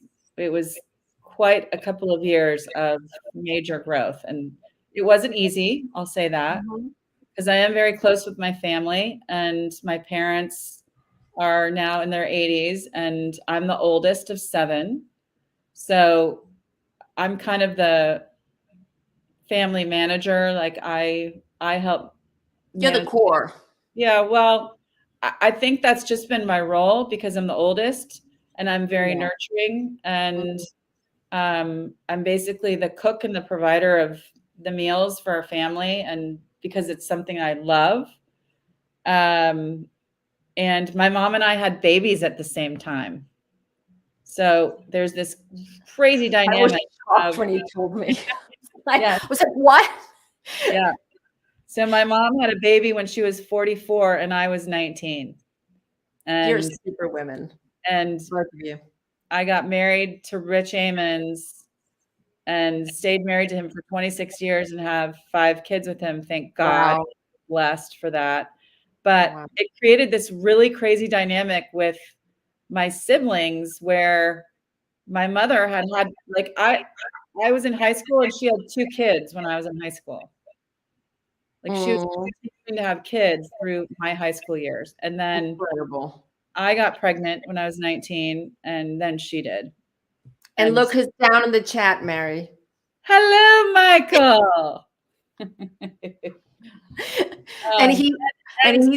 quite a couple of years of major growth. And it wasn't easy. I'll say that, because I am very close with my family, and my parents are now in their 80s, and I'm the oldest of 7. So I'm kind of the family manager. Like I help. You're the core. Yeah. Well, I think that's just been my role because I'm the oldest and I'm very nurturing, and I'm basically the cook and the provider of the meals for our family, and because it's something I love. And my mom and I had babies at the same time. So there's this crazy dynamic. I was shocked when you told me. I was like, what? Yeah. So my mom had a baby when she was 44 and I was 19. And you're super women. And both of you. I got married to Rich Amons and stayed married to him for 26 years and have 5 kids with him. Thank God. Wow. Blessed for that. But it created this really crazy dynamic with my siblings where my mother had like, I was in high school and she had 2 kids when I was in high school. Like she was continuing to have kids through my high school years. And then incredible. I got pregnant when I was 19 and then she did. And look who's down in the chat, Mary. Hello, Michael. And he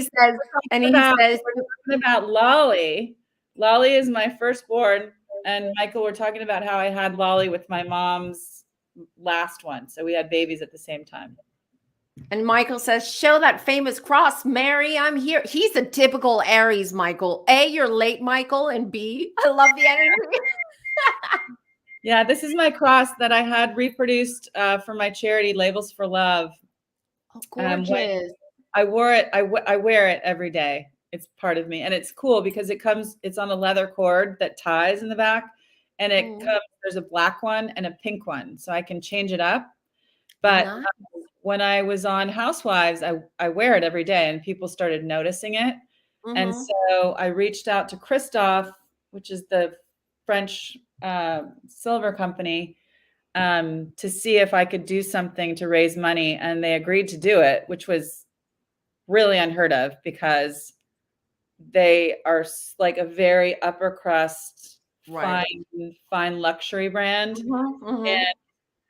says we're talking about Lolly. Lolly is my firstborn. And Michael, we're talking about how I had Lolly with my mom's last one. So we had babies at the same time. And Michael says, show that famous cross, Mary, I'm here. He's a typical Aries, Michael. A, you're late, Michael, and B, I love the energy. Yeah, this is my cross that I had reproduced for my charity, Labels for Love. Oh, gorgeous. I wore it. I wear it every day. It's part of me, and it's cool because it's on a leather cord that ties in the back, and there's a black one and a pink one, so I can change it up. But Nice. When I was on Housewives, I wear it every day, and people started noticing it. And so I reached out to Christophe, which is the French silver company, to see if I could do something to raise money, and they agreed to do it, which was really unheard of because they are like a very upper crust, fine luxury brand. And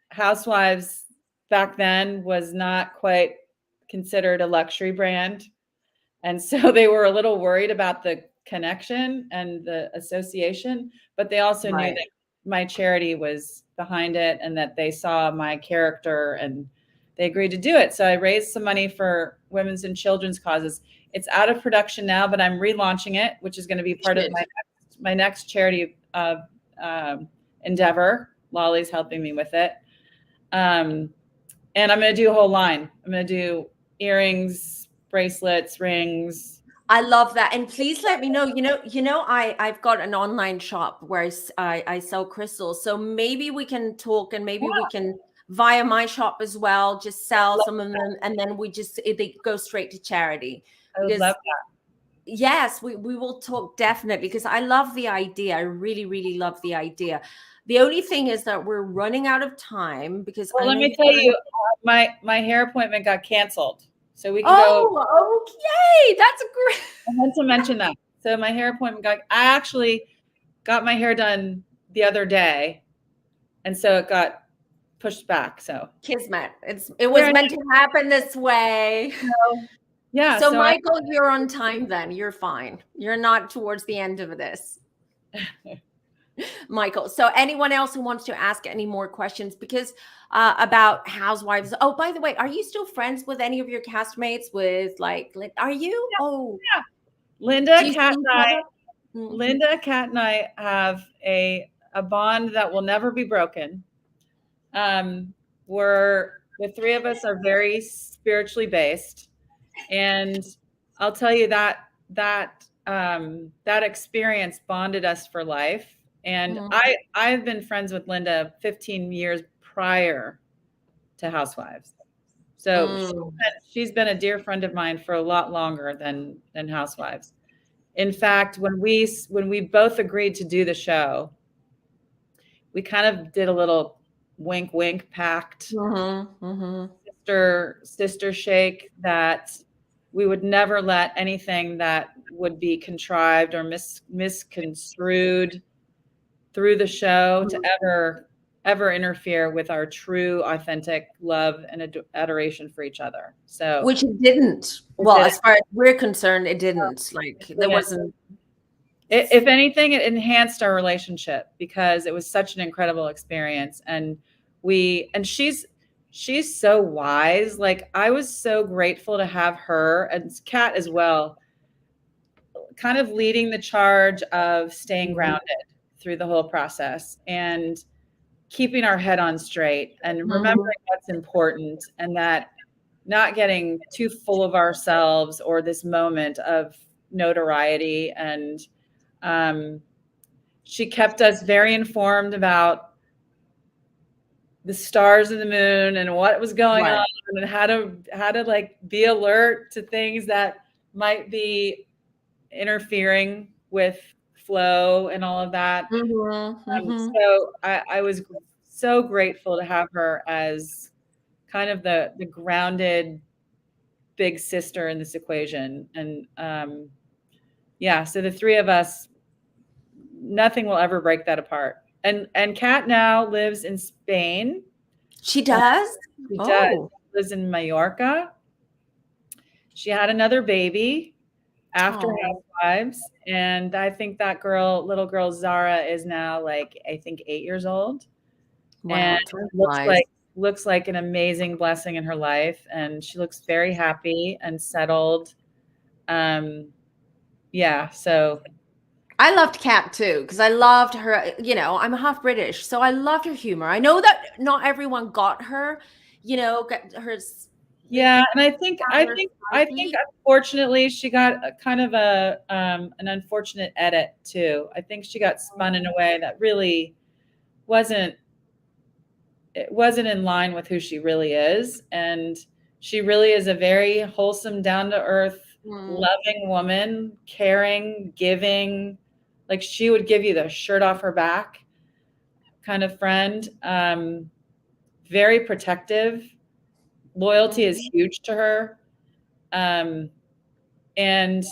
Housewives back then was not quite considered a luxury brand. And so they were a little worried about the connection and the association, but they also knew that my charity was behind it and that they saw my character and they agreed to do it. So I raised some money for women's and children's causes. It's out of production now, but I'm relaunching it, which is going to be part of my next charity endeavor. Lolly's helping me with it. And I'm going to do a whole line. I'm going to do earrings, bracelets, rings. I love that. And please let me know, I've got an online shop where I sell crystals. So maybe we can talk and maybe we can via my shop as well, just sell some of them. And then they go straight to charity. I would love that. Yes, we will talk definitely because I love the idea. I really, really love the idea. The only thing is that we're running out of time because let me tell you, my hair appointment got canceled. So we can go. Oh, okay. That's great. I meant to mention that. So my hair appointment I actually got my hair done the other day. And so it got pushed back. So Kismet. It was meant to happen this way. Yeah. So Michael, you're on time then. You're fine. You're not towards the end of this. Michael. So anyone else who wants to ask any more questions because about Housewives. Oh, by the way, are you still friends with any of your castmates are you? Yeah. Oh, yeah. Linda, Kat, and I have a bond that will never be broken. The three of us are very spiritually based. And I'll tell you that experience bonded us for life. And I've been friends with Linda 15 years prior to Housewives. So she's been a dear friend of mine for a lot longer than Housewives. In fact, when we both agreed to do the show, we kind of did a little wink, wink pact, sister shake that we would never let anything that would be contrived or misconstrued through the show to ever interfere with our true, authentic love and adoration for each other. So, which it didn't. As far as we're concerned, it didn't. There wasn't. If anything, it enhanced our relationship because it was such an incredible experience. And she's so wise. I was so grateful to have her and Kat as well, kind of leading the charge of staying grounded through the whole process and keeping our head on straight and remembering what's important and that not getting too full of ourselves or this moment of notoriety. And she kept us very informed about the stars and the moon and what was going on and how to be alert to things that might be interfering with flow and all of that. So I was so grateful to have her as kind of the grounded big sister in this equation. And so the three of us, nothing will ever break that apart. And Kat now lives in Spain. She does? She does. She lives in Mallorca. She had another baby after Housewives. And I think that little girl, Zara, is now I think 8 years old. and Wow, time looks flies. like looks like an amazing blessing in her life, and she looks very happy and settled. Yeah, so I loved Kat too because I loved her. I'm half British, so I loved her humor. I know that not everyone got her, got her yeah, and her I think psyche. unfortunately she got a kind of an unfortunate edit too. I think she got spun in a way that really wasn't it wasn't in line with who she really is, and she really is a very wholesome, down to earth, Mm. loving woman, caring, giving, like she would give you the shirt off her back kind of friend. Very protective. Loyalty is Mhm. huge to her. Um, and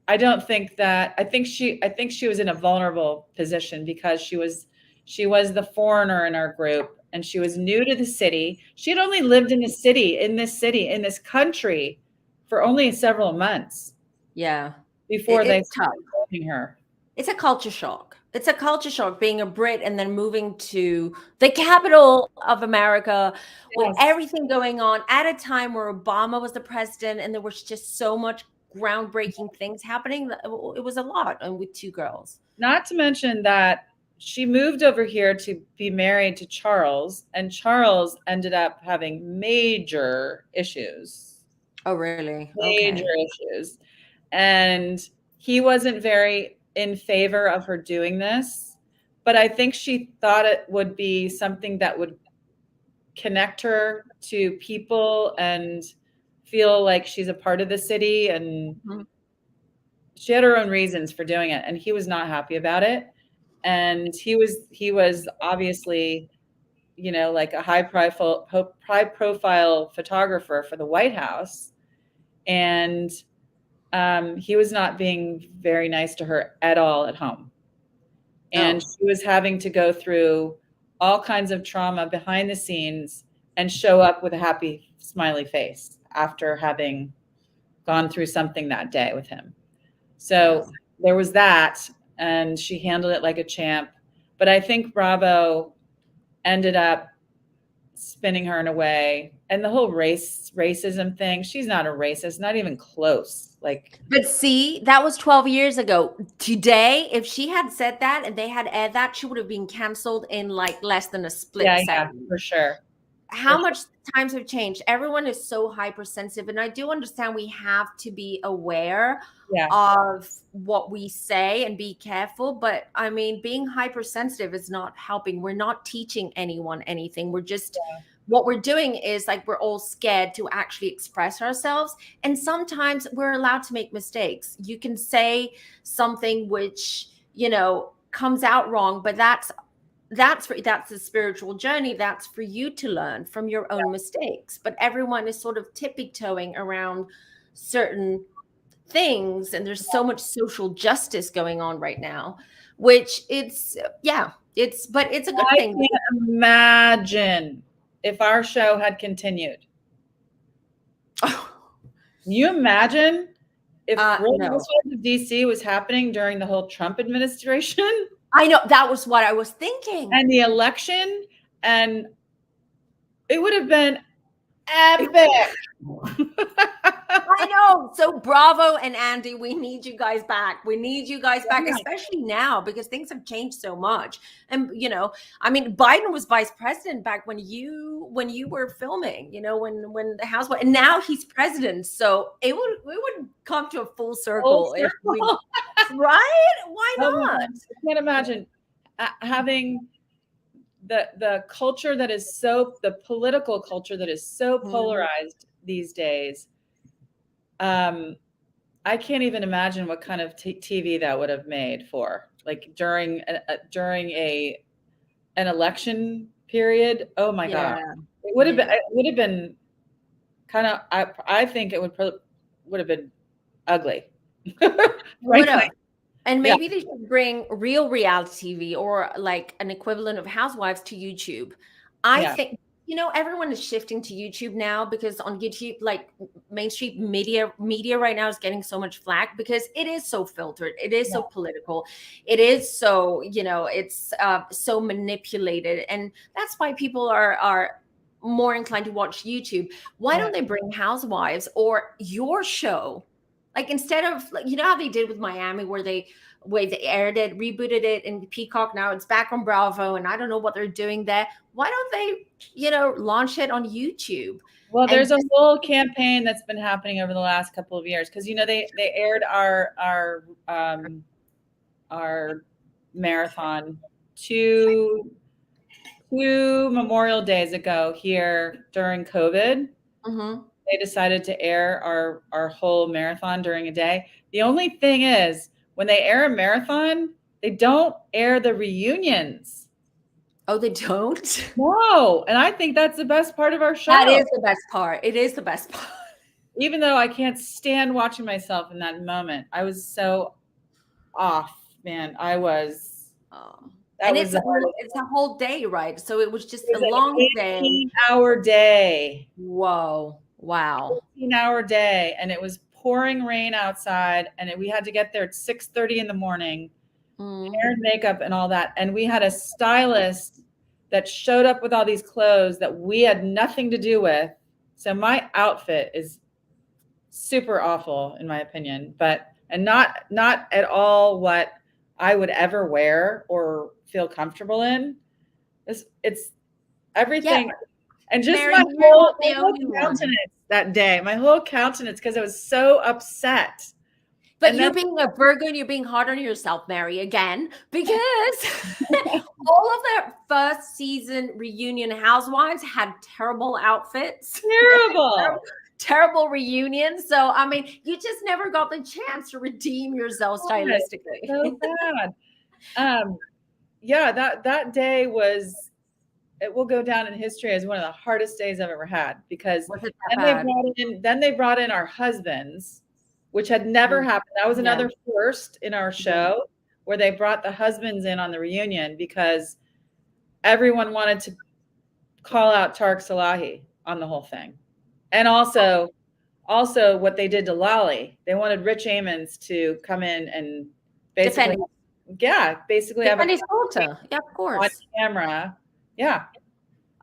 I think she was in a vulnerable position because she was the foreigner in our group, and she was new to the city. She had only lived in in this country for only several months Yeah, before they it's tough. started owning her. It's a culture shock. It's a culture shock being a Brit and then moving to the capital of America with Yes. everything going on at a time where Obama was the president and there was just so much groundbreaking things happening. It was a lot, and with two girls. Not to mention that she moved over here to be married to Charles, and Charles ended up having major issues. Oh, really? Major Okay. issues. And he wasn't very in favor of her doing this, but I think she thought it would be something that would connect her to people and feel like she's a part of the city, and Mhm. she had her own reasons for doing it, and he was not happy about it. And he was obviously, like a high profile photographer for the White House, and he was not being very nice to her at all at home. And Oh, she was having to go through all kinds of trauma behind the scenes and show up with a happy, smiley face after having gone through something that day with him. So wow. there was that, and she handled it like a champ. But I think Bravo ended up spinning her in a way, and the whole racism thing, she's not a racist, not even close. Like, But see, that was 12 years ago. Today, if she had said that and they had aired that, she would have been canceled in like less than a split yeah, second. for sure. For How much times have changed? Everyone is so hypersensitive, and I do understand we have to be aware Yeah. of what we say and be careful, but I mean, being hypersensitive is not helping. We're not teaching anyone anything. We're just what we're doing is like we're all scared to actually express ourselves, and sometimes we're allowed to make mistakes. You can say something which, comes out wrong, but that's a spiritual journey. That's for you to learn from your own mistakes. But everyone is sort of tippy-toeing around certain things, and there's so much social justice going on right now, which it's a good I thing. can't imagine if our show had continued. Can you imagine if Real No, Housewives of DC was happening during the whole Trump administration I know that was what I was thinking. and the election, and it would have been epic. I know. So Bravo and Andy, we need you guys back. We need you guys back, Yeah. especially now because things have changed so much. And I mean, Biden was vice president back when you were filming, when the House was, and now he's president. So it would come to a full Full circle if we circle. right? Why Oh my not? God. I can't imagine having the culture that is the political culture that is so polarized these days. I can't even imagine what kind of TV that would have made for like during an election period. Oh my God, Yeah. it would have been kind of. I think it would have been ugly. Would Frankly, have. And yeah, maybe they should bring real reality TV or like an equivalent of Housewives to YouTube. I yeah. think everyone is shifting to YouTube now because on YouTube, like mainstream media right now is getting so much flack because it is so filtered. It is so political. It is so, it's so manipulated. And that's why people are more inclined to watch YouTube. Why don't they bring Housewives or your show? Like instead of, like, how they did with Miami where they aired it, rebooted it in Peacock. Now it's back on Bravo, and I don't know what they're doing there. Why don't they, launch it on YouTube? Well, there's a whole campaign that's been happening over the last couple of years because they aired our marathon two Memorial Days ago here during COVID. Mm-hmm. They decided to air our whole marathon during a day. The only thing is, when they air a marathon, they don't air the reunions. Oh, they don't? No. And I think that's the best part of our show. That is the best part. It is the best part. Even though I can't stand watching myself in that moment. I was so off, man. I was. And it's a whole day, right? So it was just a long day. 18-hour day. Whoa. Wow. 18-hour day. And it was pouring rain outside. And we had to get there at 6:30 in the morning. Hair and makeup and all that. And we had a stylist that showed up with all these clothes that we had nothing to do with. So my outfit is super awful in my opinion, and not at all what I would ever wear or feel comfortable in. It's everything. Yeah. And just Mary, my whole countenance that day, because I was so upset. But you're being a Virgo and you're being hard on yourself, Mary, again, because all of their first season reunion Housewives had terrible outfits. Terrible reunions. So, I mean, you just never got the chance to redeem yourself stylistically. So bad. Yeah, that day it will go down in history as one of the hardest days I've ever had because then they brought in our husbands, which had never happened. That was another first in our show where they brought the husbands in on the reunion because everyone wanted to call out Tarek Salahi on the whole thing. And also what they did to Lolly. They wanted Rich Amons to come in and basically defend his daughter. Yeah, of course. On camera. Yeah.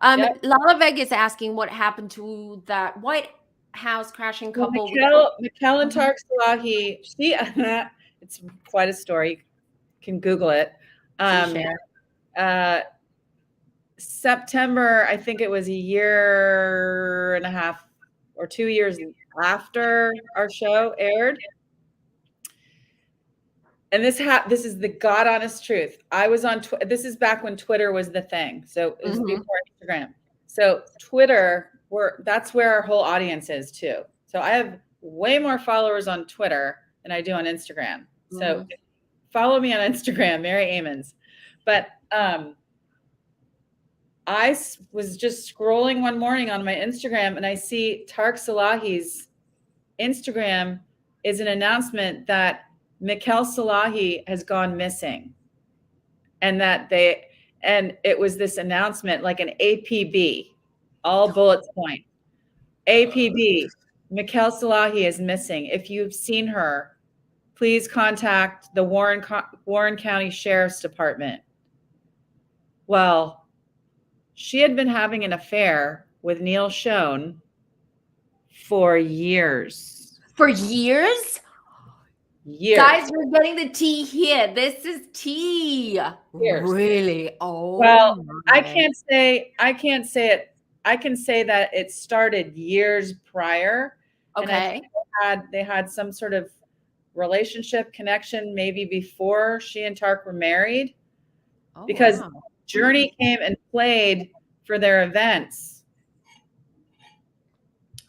Lala Veg is asking what happened to that White House crashing couple. Mikkel and Tarek Salahi, it's quite a story. You can Google it. September, I think it was a year and a half or 2 years after our show aired. And this is the God honest truth. I was on this is back when Twitter was the thing. So it was before Instagram. So Twitter, that's where our whole audience is too. So I have way more followers on Twitter than I do on Instagram. So follow me on Instagram, Mary Amons. But I was just scrolling one morning on my Instagram and I see Tarek Salahi's Instagram is an announcement that Mikkel Salahi has gone missing. And it was this announcement like an APB, all bullets point. APB, Mikkel Salahi is missing. If you've seen her, please contact the Warren County Sheriff's Department. Well, she had been having an affair with Neil Schoen for years. For years? Years. Guys, we're getting the tea here. This is tea. Years. Really? Oh. Well, I can't say it. I can say that it started years prior. Okay. And they had some sort of relationship connection maybe before she and Tarek were married. Oh, because Journey came and played for their events.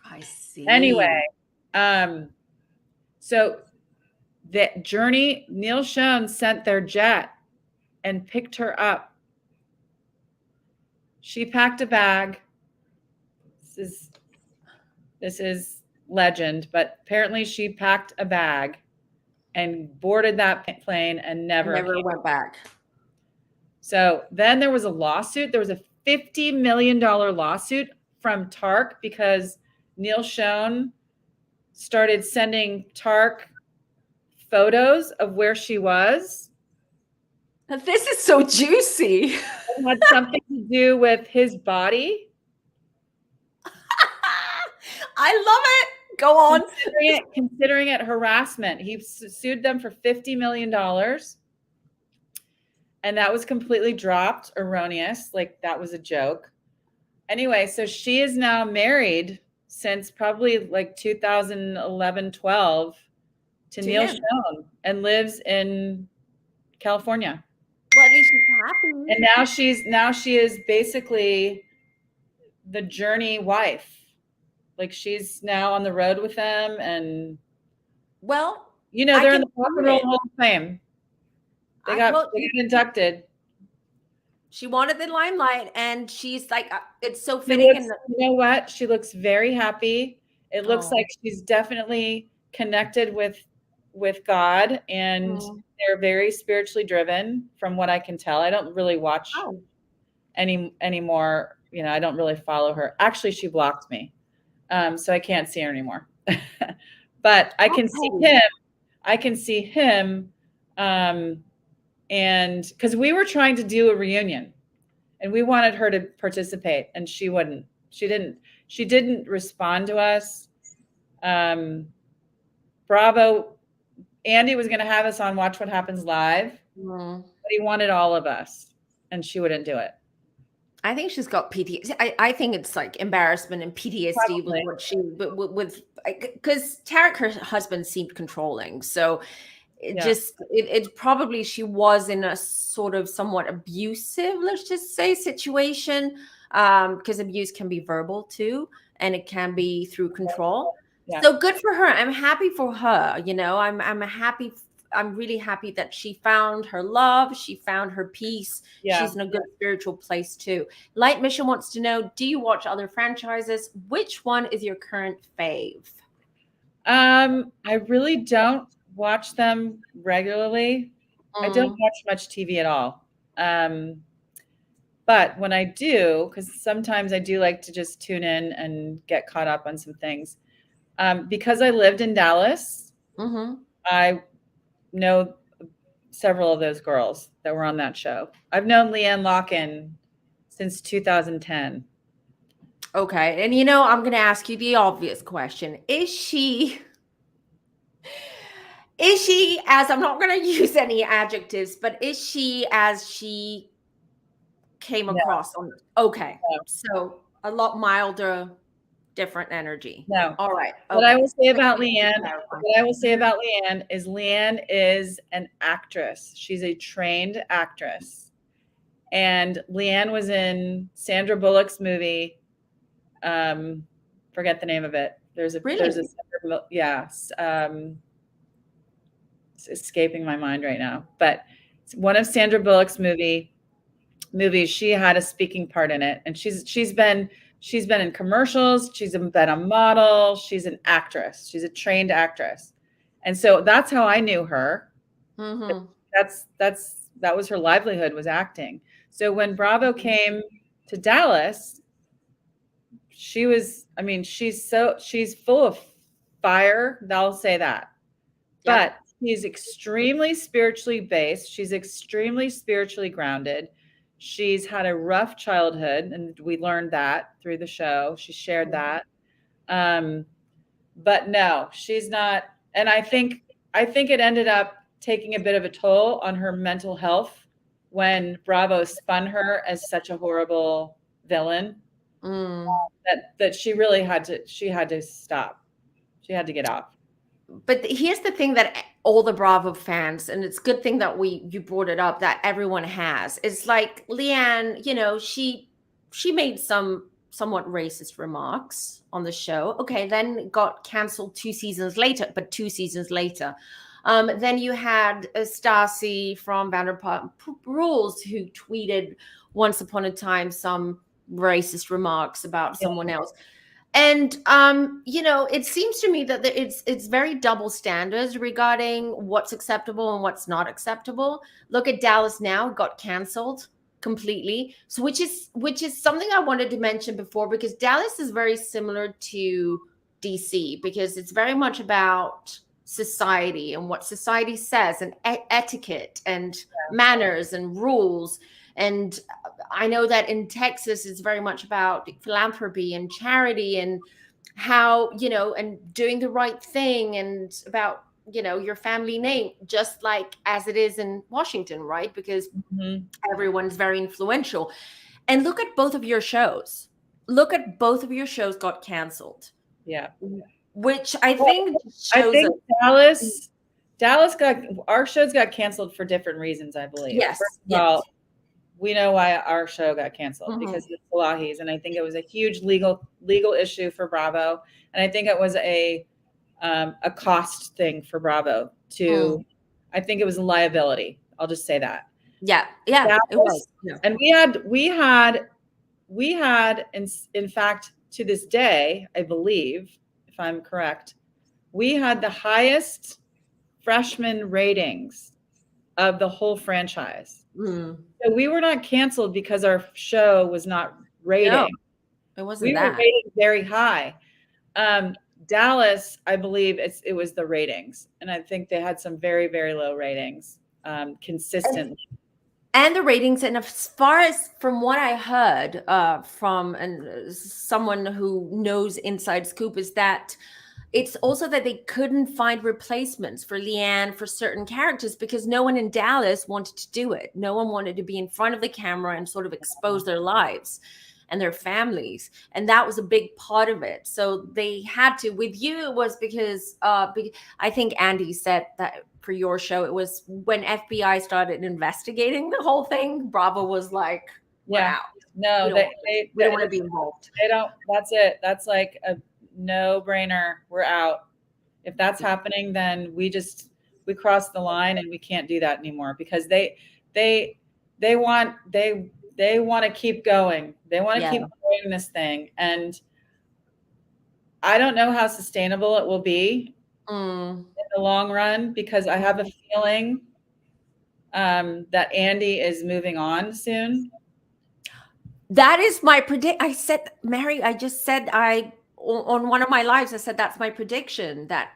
I see. Anyway, so that Journey, Neil Schoen sent their jet and picked her up. She packed a bag. This is legend, but apparently she packed a bag and boarded that plane and never went back. So then there was a lawsuit. There was a $50 million lawsuit from Tark because Neil Schon started sending Tark photos of where she was. This is so juicy. It had something to do with his body. I love it. Go on. Considering it harassment. He sued them for $50 million. And that was completely dropped, erroneous. Like that was a joke. Anyway, so she is now married since probably like 2011, 12 to Neil Schon and lives in California. Well, at least she's happy. And now she is basically the journey wife. Like she's now on the road with them, and well, you know they're in the Rock and Roll Hall of Fame. They got inducted. She wanted the limelight, and she's like, it's so fitting. You know what? She looks very happy. It looks like she's definitely connected with God, and they're very spiritually driven, from what I can tell. I don't really watch anymore. You know, I don't really follow her. Actually, she blocked me. So I can't see her anymore. But I can see him. I can see him. And because we were trying to do a reunion and we wanted her to participate, and she wouldn't. She didn't respond to us. Bravo. Andy was going to have us on Watch What Happens Live, but he wanted all of us, and she wouldn't do it. I think she's got PTSD. I think it's like embarrassment and PTSD Probably. with what because Tarek, her husband, seemed controlling. So it probably she was in a sort of somewhat abusive, let's just say, situation, because abuse can be verbal too, and it can be through control. Yeah. So good for her. I'm happy for her. You know, I'm happy. I'm really happy that she found her love. She found her peace. Yeah. She's in a good spiritual place too. Light Mission wants to know, do you watch other franchises? Which one is your current fave? I really don't watch them regularly. I don't watch much TV at all. But when I do, because sometimes I do like to just tune in and get caught up on some things. Because I lived in Dallas, I know several of those girls that were on that show. I've known Leanne Locken since 2010. Okay. And you know, I'm going to ask you the obvious question. Is she, as I'm not going to use any adjectives, but is she as she came across on? Okay. No. So a lot milder, different energy. No. All right. Okay. What I will say about Leanne is Leanne is an actress. She's a trained actress. And Leanne was in Sandra Bullock's movie. Forget the name of it. There's a it's escaping my mind right now. But it's one of Sandra Bullock's movies. She had a speaking part in it, and she's been in commercials. She's been a model. She's an actress. She's a trained actress. And so that's how I knew her. That was her livelihood, was acting. So when Bravo came to Dallas, she's full of fire. I'll say that. Yep. But she's extremely spiritually based. She's extremely spiritually grounded. She's had a rough childhood, and we learned that through the show. She shared that. But no, she's not. And I think it ended up taking a bit of a toll on her mental health when Bravo spun her as such a horrible villain. That she really had to stop. She had to get off. But here's the thing that all the Bravo fans, and it's a good thing that you brought it up, that everyone has. It's like Leanne, you know, she made some somewhat racist remarks on the show. Okay, then got canceled 2 seasons later, but 2 seasons later. Then you had Stassi from Vanderpump Rules, who tweeted once upon a time some racist remarks about someone else. And, you know, it seems to me that it's very double standards regarding what's acceptable and what's not acceptable. Look at Dallas Now, got canceled completely. So which is something I wanted to mention before, because Dallas is very similar to DC, because it's very much about society and what society says, and etiquette and manners and rules. And I know that in Texas it's very much about philanthropy and charity, and how, and doing the right thing, and about, your family name, just like as it is in Washington, right? Because Mhm. everyone's very influential. And look at both of your shows. Look at both of your shows got canceled, Yeah. which I Well, think I shows think Dallas our shows got canceled for different reasons, I believe. yes, First of yes. all, we know why our show got canceled, Mhm. because of the Salahis, and I think it was a huge legal issue for Bravo, and I think it was a cost thing for Bravo to. I think it was a liability. I'll just say that. Yeah, it was. Dallas, Yeah. and we had in fact, to this day, I believe, if I'm correct, we had the highest freshman ratings of the whole franchise. Mm. So we were not canceled because our show was not rating. No, it wasn't We were that. rated very high. Dallas, I believe it was the ratings, and I think they had some very, very low ratings consistently. And the ratings, and as far as from what I heard from someone who knows inside scoop, is that it's also that they couldn't find replacements for Leanne for certain characters, because no one in Dallas wanted to do it. No one wanted to be in front of the camera and sort of expose their lives and their families, and that was a big part of it. So they had to. With you, it was because I think Andy said that for your show, it was when FBI started investigating the whole thing. Bravo was like, "We're out. No, we don't want to be involved." They don't. That's it. That's like a no-brainer. We're out. If that's happening, then we cross the line, and we can't do that anymore, because they want to keep going. They want to keep doing this thing, and I don't know how sustainable it will be in the long run, because I have a feeling that Andy is moving on soon. That is my I said, Mary, I just said, on one of my lives, I said that's my prediction, that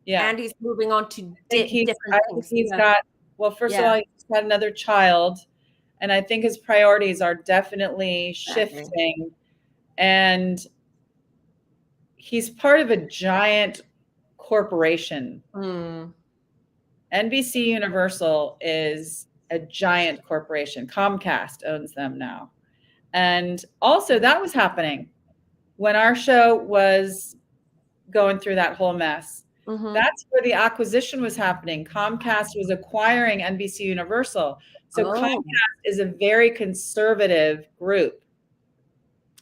Andy's moving on to different things. He's got, well, first of all, he's got another child, and I think his priorities are definitely shifting, and he's part of a giant corporation. NBC Universal is a giant corporation. Comcast owns them now. And also, that was happening when our show was going through that whole mess. That's where the acquisition was happening. Comcast was acquiring NBC Universal. So Comcast is a very conservative group.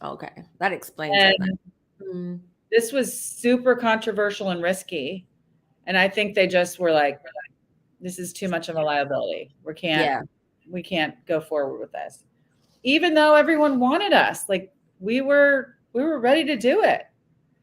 Okay, that explains it. This was super controversial and risky. And I think they just were like, this is too much of a liability. We can't go forward with this. Even though everyone wanted us, like we were ready to do it.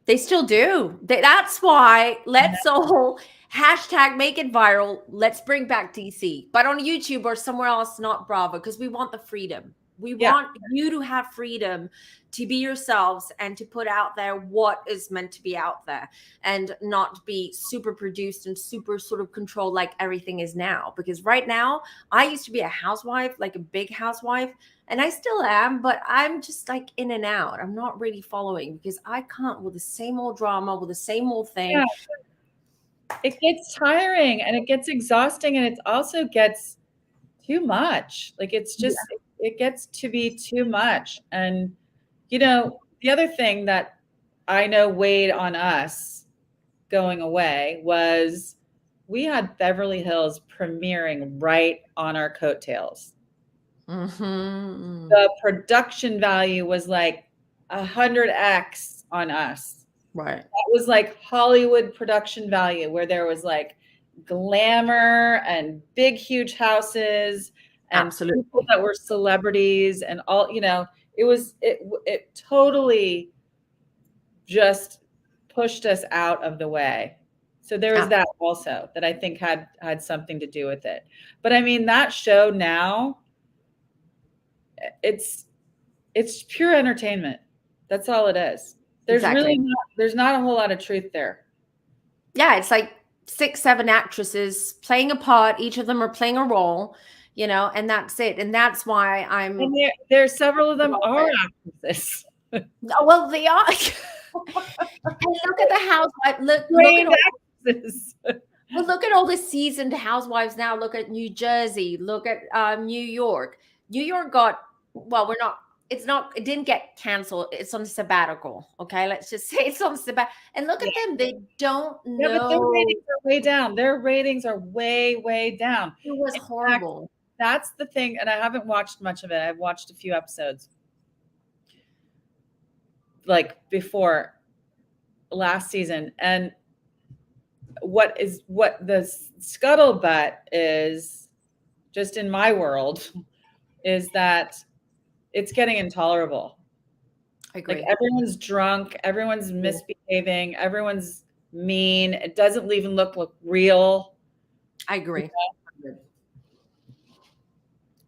They still do. That's why let's all hashtag make it viral. Let's bring back DC, but on YouTube or somewhere else, not Bravo, because we want the freedom. We want you to have freedom to be yourselves and to put out there what is meant to be out there, and not be super produced and super sort of controlled like everything is now. Because right now, I used to be a housewife, like a big housewife, and I still am, but I'm just like in and out. I'm not really following, because I can't with the same old drama, with the same old thing. Yeah. It gets tiring and it gets exhausting, and it also gets too much. Like it's just, it gets to be too much. And, the other thing that I know weighed on us going away was we had Beverly Hills premiering right on our coattails. The production value was like 100x on us. Right. That was like Hollywood production value, where there was like glamour and big, huge houses and people that were celebrities and all, it totally just pushed us out of the way. So there was that also that I think had something to do with it. But I mean, that show now, it's pure entertainment. That's all it is. There's Exactly. there's not a whole lot of truth there. Yeah, it's like 6, 7 actresses playing a part. Each of them are playing a role, and that's it. And that's why And there's several of them are actresses. Well, they are. And look at the housewife. Look at all the seasoned housewives now. Look at New Jersey. Look at New York. New York got, well, it didn't get canceled. It's on sabbatical. Okay. Let's just say it's on sabbatical. And look at them. They don't know. Yeah, but their ratings are way down. Their ratings are way, way down. It was horrible. Fact, that's the thing. And I haven't watched much of it. I've watched a few episodes like before last season. And what the scuttlebutt is, just in my world, is that it's getting intolerable. I agree. Like, everyone's drunk, everyone's misbehaving, everyone's mean. It doesn't even look real. I agree.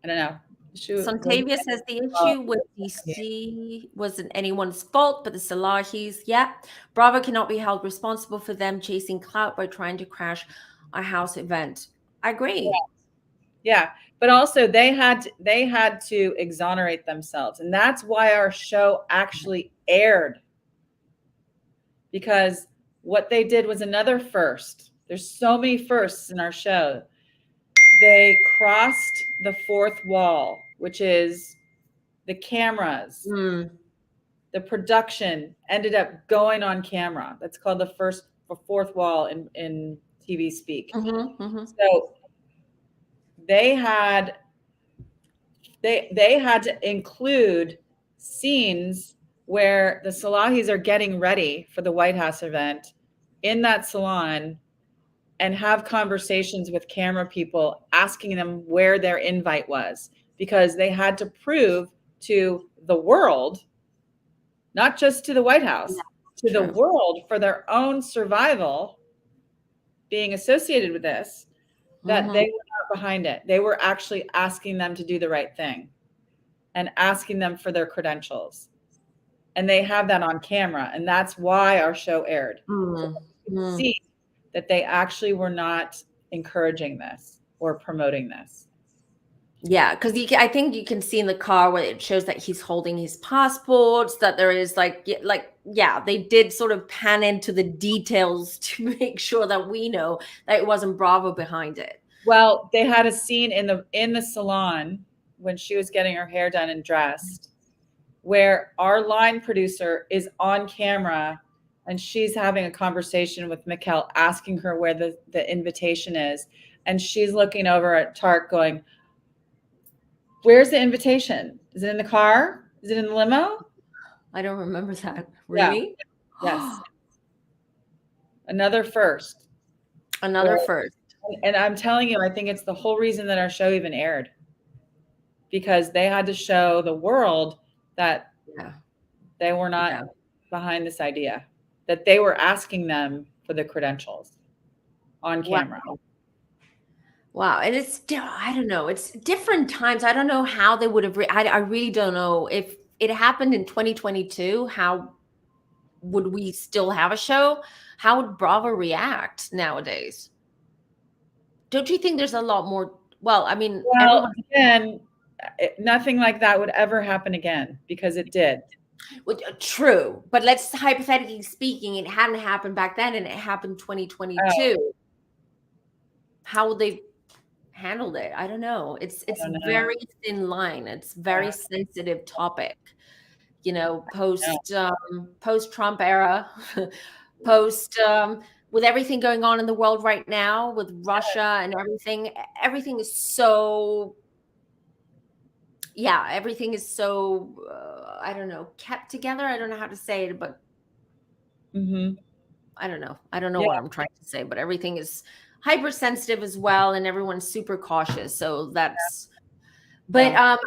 I don't know. Santavia says the issue with DC wasn't anyone's fault, but the Salahis. Yeah, Bravo cannot be held responsible for them chasing clout by trying to crash a house event. I agree. Yeah, but also they had to exonerate themselves, and that's why our show actually aired, because what they did was another first. There's so many firsts in our show. They crossed the fourth wall, which is the cameras. The production ended up going on camera. That's called the fourth wall in TV speak. So they had to include scenes where the Salahis are getting ready for the White House event in that salon, and have conversations with camera people asking them where their invite was, because they had to prove to the world, not just to the White House, to the world, for their own survival, being associated with this, that they were not behind it. They were actually asking them to do the right thing and asking them for their credentials. And they have that on camera. And that's why our show aired. So you can see that they actually were not encouraging this or promoting this. Yeah, because I think you can see in the car where it shows that he's holding his passports, that there is they did sort of pan into the details to make sure that we know that it wasn't Bravo behind it. Well, they had a scene in the salon when she was getting her hair done and dressed, where our line producer is on camera and she's having a conversation with Mikkel, asking her where the invitation is. And she's looking over at Tark going, "Where's the invitation? Is it in the car? Is it in the limo?" I don't remember that. Really? Yeah. Yes. Another first. Another first. And I'm telling you, I think it's the whole reason that our show even aired, because they had to show the world that they were not behind this idea, that they were asking them for the credentials on camera. Wow. And it's still, I don't know, it's different times. I don't know how they would have, I really don't know. If it happened in 2022, how would we still have a show? How would Bravo react nowadays? Don't you think there's a lot more? Well, I mean, again, nothing like that would ever happen again, because it did. True. But let's, hypothetically speaking, it hadn't happened back then and it happened 2022. How would they handled it? I don't know. It's very thin line. It's very sensitive topic, post Trump era, with everything going on in the world right now with Russia and everything is so, everything is so, I don't know, kept together. I don't know how to say it, but I don't know. I don't know what I'm trying to say, but everything is hypersensitive as well, and everyone's super cautious. So that's, but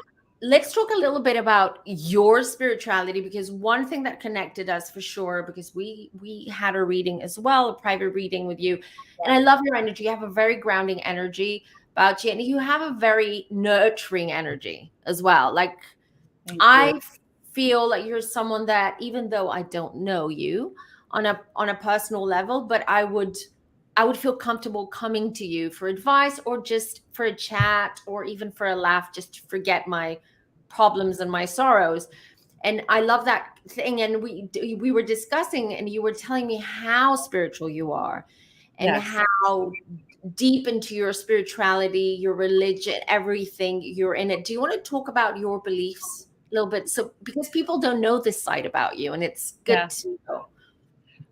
let's talk a little bit about your spirituality, because one thing that connected us for sure, because we had a reading as well, a private reading with you, and I love your energy. You have a very grounding energy about you, and you have a very nurturing energy as well. Like, I feel like you're someone that, even though I don't know you on a personal level, but I would feel comfortable coming to you for advice, or just for a chat, or even for a laugh, just to forget my problems and my sorrows. And I love that thing. And we were discussing, and you were telling me how spiritual you are, and Yes. how deep into your spirituality, your religion, everything, you're in it. Do you want to talk about your beliefs a little bit? So, because people don't know this side about you, and it's good to know.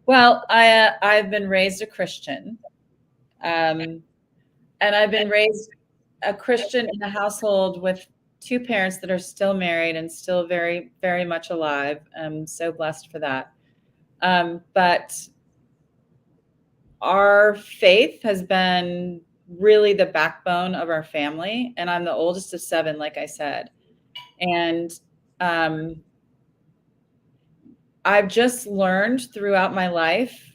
Well, I've been raised a Christian, and I've been raised a Christian in a household with two parents that are still married and still very, very much alive. I'm so blessed for that. But our faith has been really the backbone of our family, and I'm the oldest of 7, like I said. And I've just learned throughout my life,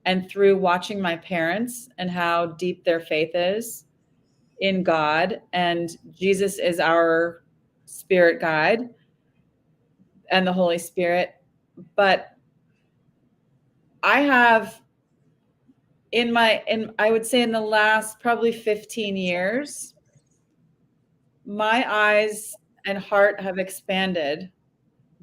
and through watching my parents and how deep their faith is in God, and Jesus is our spirit guide and the Holy Spirit. But I have I would say in the last probably 15 years, my eyes and heart have expanded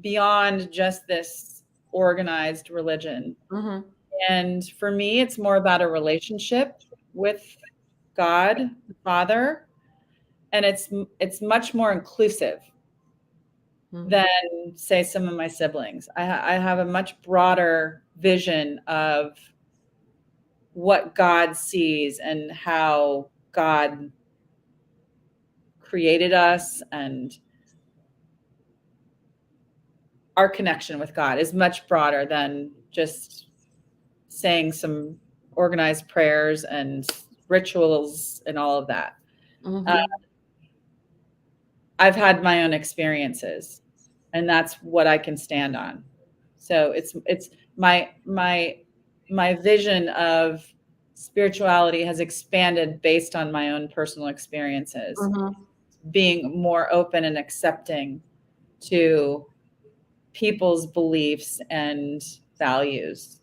beyond just this organized religion. Mm-hmm. And for me, it's more about a relationship with God, the Father, and it's much more inclusive than, say, some of my siblings. I have a much broader vision of what God sees and how God created us, and our connection with God is much broader than just saying some organized prayers and rituals and all of that. Mm-hmm. I've had my own experiences, and that's what I can stand on. So it's my vision of spirituality has expanded based on my own personal experiences, Mm-hmm. being more open and accepting to people's beliefs and values.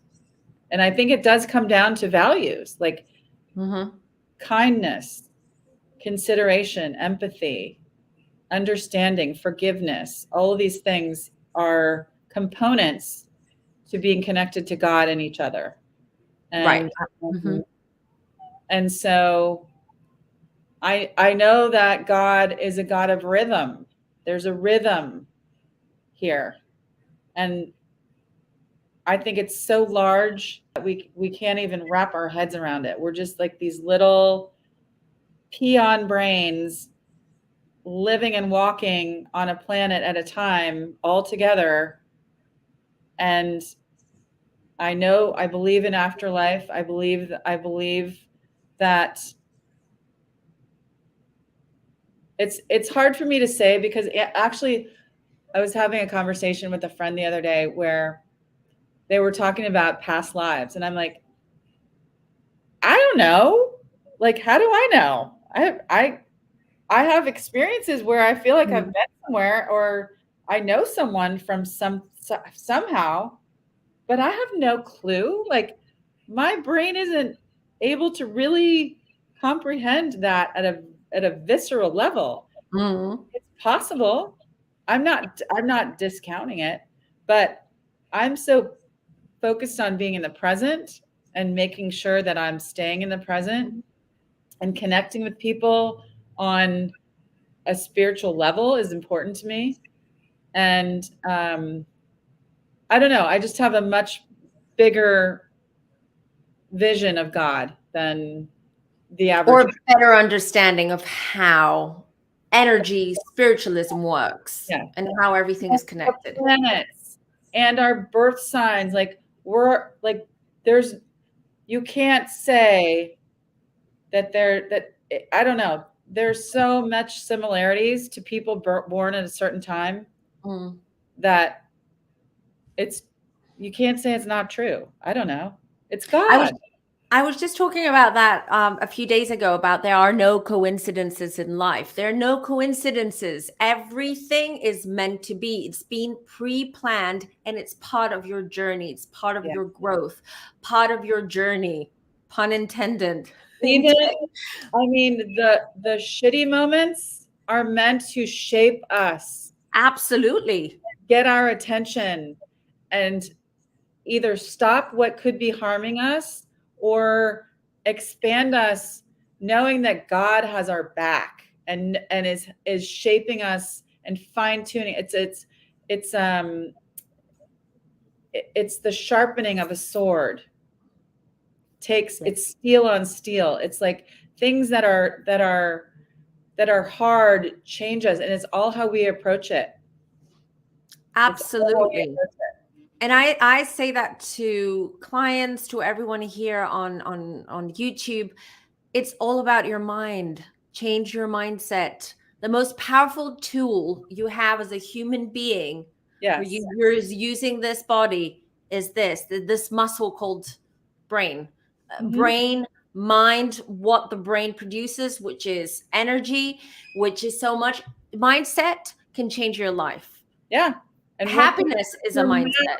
And I think it does come down to values like kindness, consideration, empathy, understanding, forgiveness. All of these things are components to being connected to God and each other. Right. And and so I know that God is a God of rhythm. There's a rhythm here. And I think it's so large that we can't even wrap our heads around it. We're just like these little peon brains living and walking on a planet at a time, all together. And I believe in afterlife. I believe that it's hard for me to say, because actually I was having a conversation with a friend the other day where they were talking about past lives, and I'm like, I don't know. Like, how do I know? I have experiences where I feel like I've been somewhere, or I know someone from somehow, but I have no clue. Like, my brain isn't able to really comprehend that at a visceral level. It's possible. I'm not discounting it, but I'm so focused on being in the present and making sure that I'm staying in the present and connecting with people on a spiritual level is important to me. And I don't know, I just have a much bigger vision of God than the average. Or a better understanding of how energy spiritualism works, and how everything is connected. Our planets and our birth signs, like we're like, you can't say that I don't know. There's so much similarities to people born at a certain time that you can't say it's not true. I don't know. It's God. I was just talking about that a few days ago about there are no coincidences in life. There are no coincidences. Everything is meant to be. It's been pre-planned and it's part of your journey. It's part of Yeah. your growth, part of your journey, pun intended. Even, I mean, the shitty moments are meant to shape us, Absolutely. get our attention, and either stop what could be harming us or expand us, knowing that God has our back and is shaping us and fine-tuning. It's the sharpening of a sword. It's steel on steel. It's like things that are hard change us, and it's all how we approach it. Absolutely. And I say that to clients, to everyone here on YouTube. It's all about your mind. Change your mindset. The most powerful tool you have as a human being, Yes. you're using this body, is this muscle called brain. Brain, mind, what the brain produces, which is energy, which is so much. Mindset can change your life. Yeah. And Happiness is a mindset.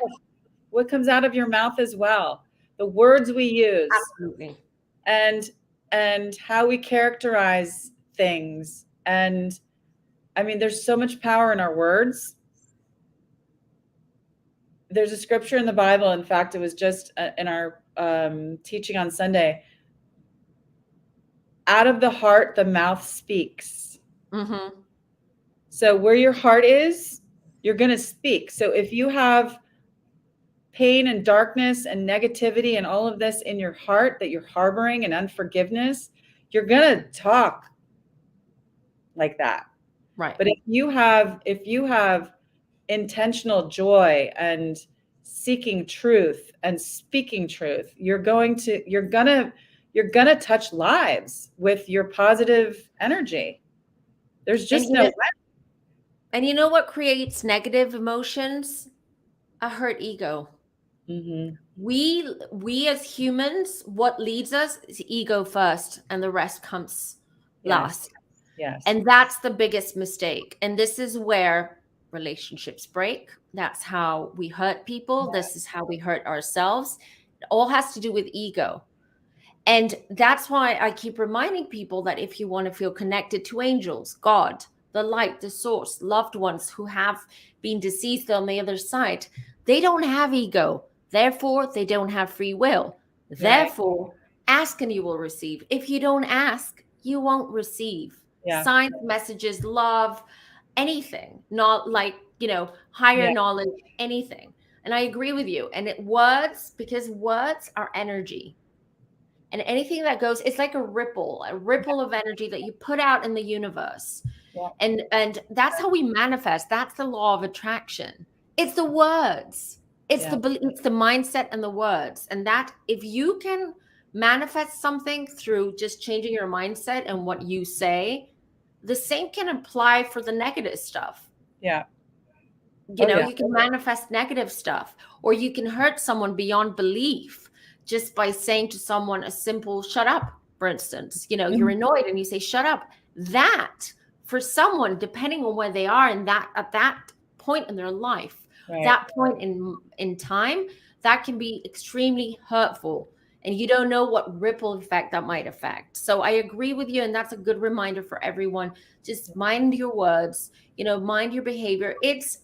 What comes out of your mouth as well, the words we use. Absolutely. And how we characterize things. And I mean, there's so much power in our words. There's a scripture in the Bible. In fact, it was just in our teaching on Sunday. Out of the heart, the mouth speaks. Mm-hmm. So where your heart is, you're going to speak. So if you have pain and darkness and negativity and all of this in your heart that you're harboring and unforgiveness, you're going to talk like that. Right. But if you have intentional joy and seeking truth and speaking truth, you're gonna touch lives with your positive energy. There's just no way. And you know what creates negative emotions? A hurt ego. Mm-hmm. We as humans, what leads us is ego first, and the rest comes last. Yes. And that's the biggest mistake. And this is where relationships break. That's how we hurt people. This is how we hurt ourselves. It all has to do with ego. And that's why I keep reminding people that if you want to feel connected to angels, God, the light, the source, loved ones who have been deceased on the other side, they don't have ego. Therefore, they don't have free will. Right. Therefore, ask and you will receive. If you don't ask, you won't receive. Yeah. Signs, messages, love, anything, not like, higher knowledge, anything. And I agree with you. And words, because words are energy. And anything that goes, it's like a ripple of energy that you put out in the universe. Yeah. And that's how we manifest. That's the law of attraction. It's the words. It's the mindset and the words. And that if you can manifest something through just changing your mindset and what you say, the same can apply for the negative stuff. Yeah. You can manifest negative stuff, or you can hurt someone beyond belief just by saying to someone a simple shut up, for instance. You're annoyed and you say shut up. That for someone, depending on where they are at that point in their life, that point in time, that can be extremely hurtful. And you don't know what ripple effect that might affect. So I agree with you. And that's a good reminder for everyone. Just mind your words, mind your behavior.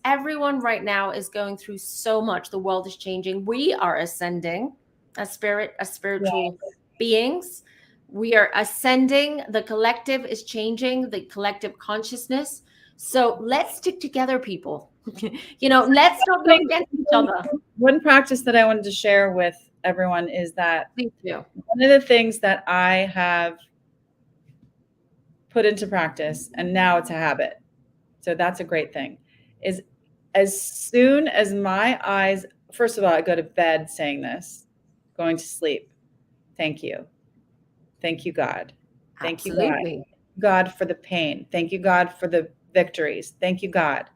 Everyone right now is going through so much. The world is changing. We are ascending as spiritual beings. We are ascending. The collective is changing, the collective consciousness. So let's stick together, people. Let's not go against each other. One practice that I wanted to share with everyone is that one of the things that I have put into practice, and now it's a habit, so that's a great thing, is as soon as my eyes, first of all, I go to bed saying this, going to sleep, thank you, God, thank Absolutely. you, God for the pain, thank you, God for the victories, thank you, God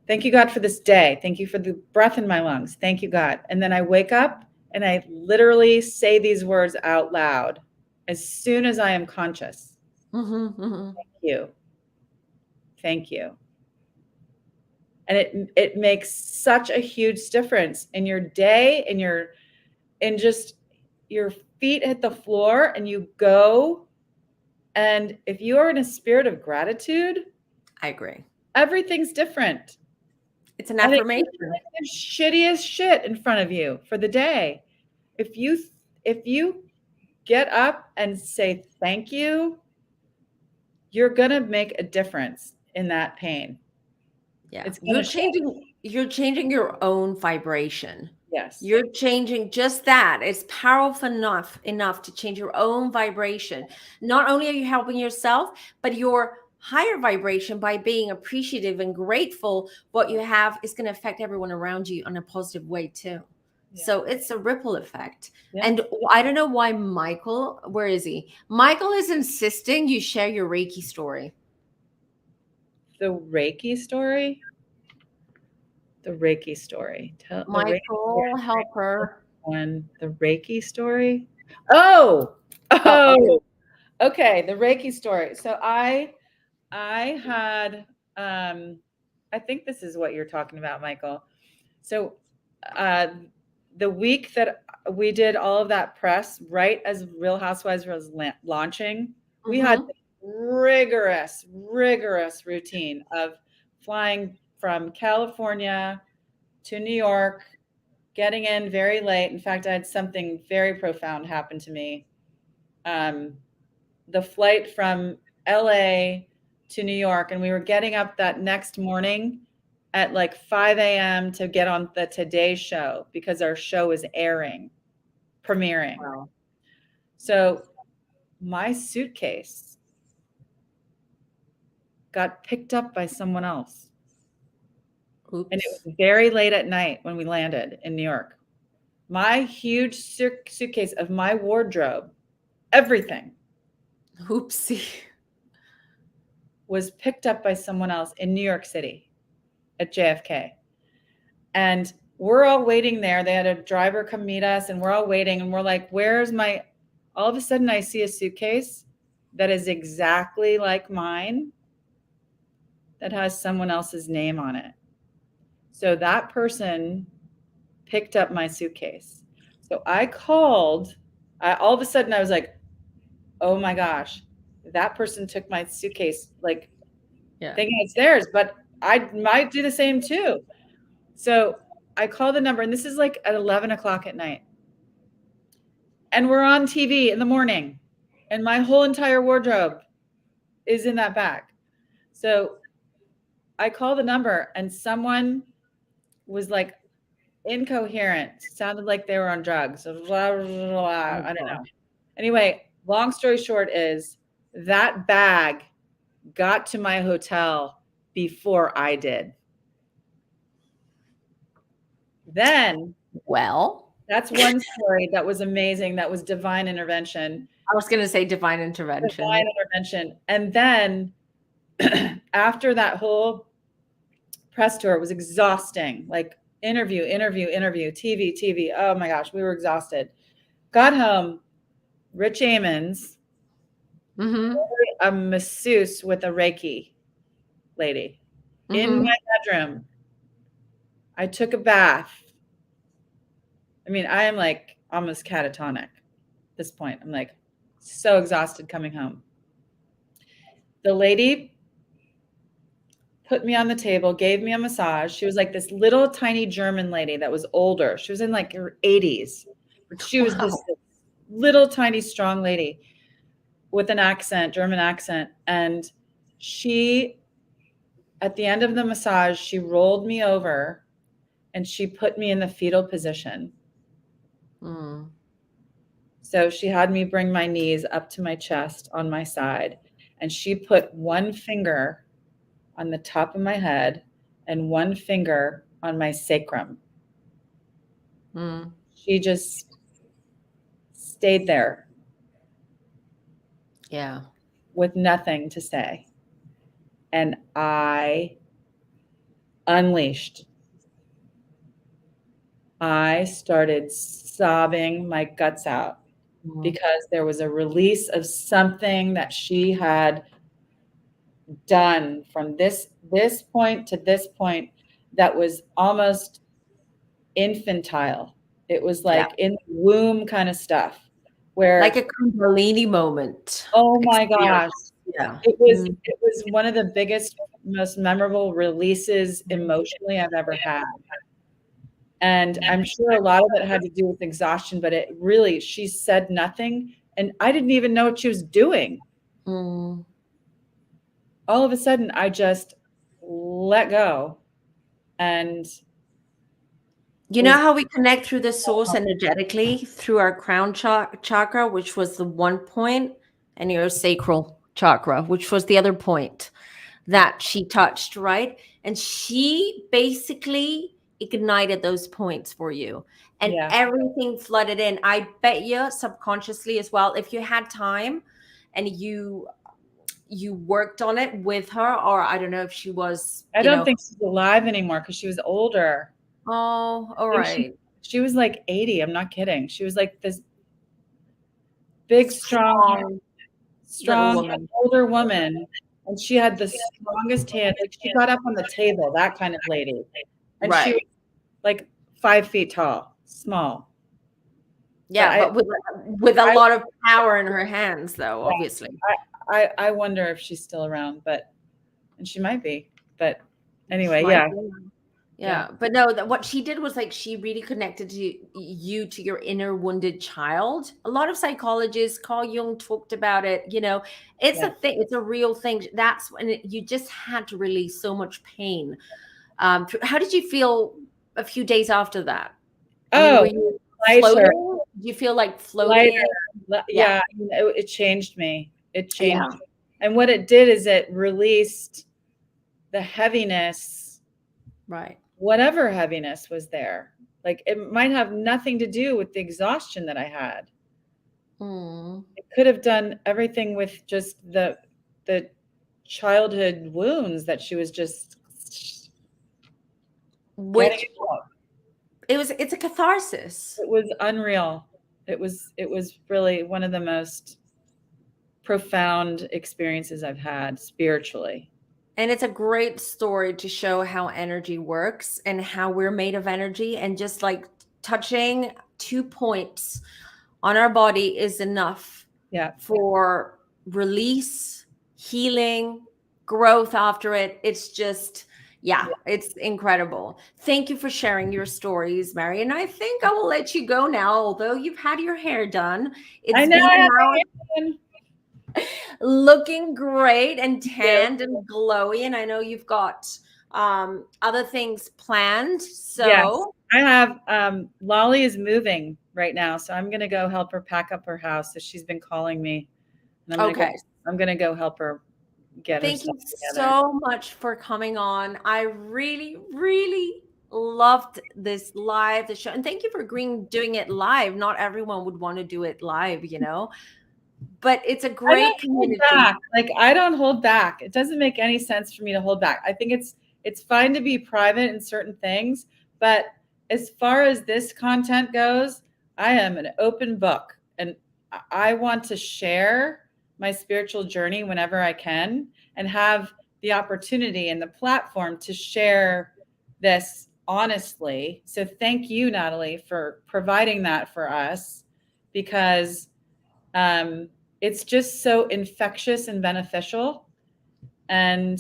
for this day, thank you for the breath in my lungs, thank you, God. And then I wake up And I literally say these words out loud as soon as I am conscious. Thank you. Thank you. And it makes such a huge difference in your day, in just your feet hit the floor and you go. And if you are in a spirit of gratitude, I agree. Everything's different. It's an affirmation. Like the shittiest shit in front of you for the day. If you get up and say thank you, you're gonna make a difference in that pain. Yeah. It's You're changing your own vibration. Yes. You're changing just that. It's powerful enough to change your own vibration. Not only are you helping yourself, but your higher vibration by being appreciative and grateful what you have is going to affect everyone around you in a positive way too. Yeah. So it's a ripple effect. Yeah. And I don't know why Michael, where is he? Michael is insisting you share your Reiki story. The Reiki story? The Reiki story. Tell Michael, help her. The Reiki story? Oh, okay. The Reiki story. So I had, I think this is what you're talking about, Michael. So the week that we did all of that press, right as Real Housewives was launching, we had rigorous routine of flying from California to New York, getting in very late. In fact, I had something very profound happen to me. The flight from LA to New York, and we were getting up that next morning at like 5 a.m. to get on the Today Show because our show is premiering. Wow. So my suitcase got picked up by someone else. Oops. And it was very late at night when we landed in New York. My huge suitcase of my wardrobe, everything, Oopsie, was picked up by someone else in New York City at JFK. And we're all waiting there. They had a driver come meet us, and we're all waiting. And we're like, where's my, all of a sudden I see a suitcase that is exactly like mine that has someone else's name on it. So that person picked up my suitcase. So I called, all of a sudden I was like, oh my gosh, that person took my suitcase, like thinking it's theirs, but I might do the same too. So I called the number, and this is like at 11 o'clock at night. And we're on TV in the morning, and my whole entire wardrobe is in that bag. So I called the number, and someone was like incoherent, sounded like they were on drugs. Blah, blah, blah, I don't know. Anyway, long story short is that bag got to my hotel before I did. Then, well, that's one story that was amazing. That was divine intervention. I was going to say divine intervention. Divine intervention. And then after that whole press tour, it was exhausting. Like interview, TV. Oh my gosh, we were exhausted. Got home, Rich Amons, a masseuse with a Reiki lady in my bedroom. I took a bath. I mean, I am like almost catatonic at this point. I'm like so exhausted coming home. The lady put me on the table, gave me a massage. She was like this little tiny German lady that was older. She was in like her 80s. But she was this little tiny strong lady with an accent, German accent. And she, at the end of the massage, she rolled me over and she put me in the fetal position. So she had me bring my knees up to my chest on my side, and she put one finger on the top of my head and one finger on my sacrum. She just stayed there. Yeah. With nothing to say. And I unleashed I started sobbing my guts out because there was a release of something that she had done from this point to this point that was almost infantile. It was like in the womb kind of stuff where like a Kundalini moment. oh my gosh. Yeah. It was one of the biggest, most memorable releases emotionally I've ever had. And I'm sure a lot of it had to do with exhaustion, but it really, she said nothing. And I didn't even know what she was doing. All of a sudden, I just let go. And you know how we connect through the source energetically through our crown chakra, which was the one point, and your sacral chakra, which was the other point that she touched, right? And she basically ignited those points for you, and everything flooded in. I bet you subconsciously as well, if you had time and you worked on it with her, or I don't know if she was, I don't think she's alive anymore because she was older. Oh, all right. She was like 80. I'm not kidding. She was like this big, strong older woman. And she had the strongest hand. Like she got up on the table, that kind of lady. And she was like 5 feet tall, small. Yeah, but with a lot of power in her hands, though, obviously. I wonder if she's still around, and she might be. But anyway, yeah. But no, what she did was like she really connected you to your inner wounded child. A lot of psychologists, Carl Jung talked about it. It's a thing. It's a real thing. That's when you just had to release so much pain. How did you feel a few days after that? Were you floating? Did you feel like floating? Yeah, it changed me. It changed me. And what it did is it released the heaviness, right? Whatever heaviness was there. Like it might have nothing to do with the exhaustion that I had. It could have done everything with just the childhood wounds that she was just getting out. It's a catharsis. It was unreal. It was really one of the most profound experiences I've had spiritually. And it's a great story to show how energy works and how we're made of energy. And just like touching 2 points on our body is enough for release, healing, growth after it. It's just, it's incredible. Thank you for sharing your stories, Mary. And I think I will let you go now, although you've had your hair done. I know. Looking great and tanned and glowy, and I know you've got other things planned. So I have Lolly is moving right now, so I'm gonna go help her pack up her house. So she's been calling me, and I'm gonna go help her get her stuff together. Thank you so much for coming on. I really, really loved this the show, and thank you for agreeing doing it live. Not everyone would want to do it live, but it's a great community. Like I don't hold back. It doesn't make any sense for me to hold back. I think it's fine to be private in certain things, but as far as this content goes, I am an open book, and I want to share my spiritual journey whenever I can and have the opportunity and the platform to share this honestly. So thank you, Natalie, for providing that for us, because it's just so infectious and beneficial, and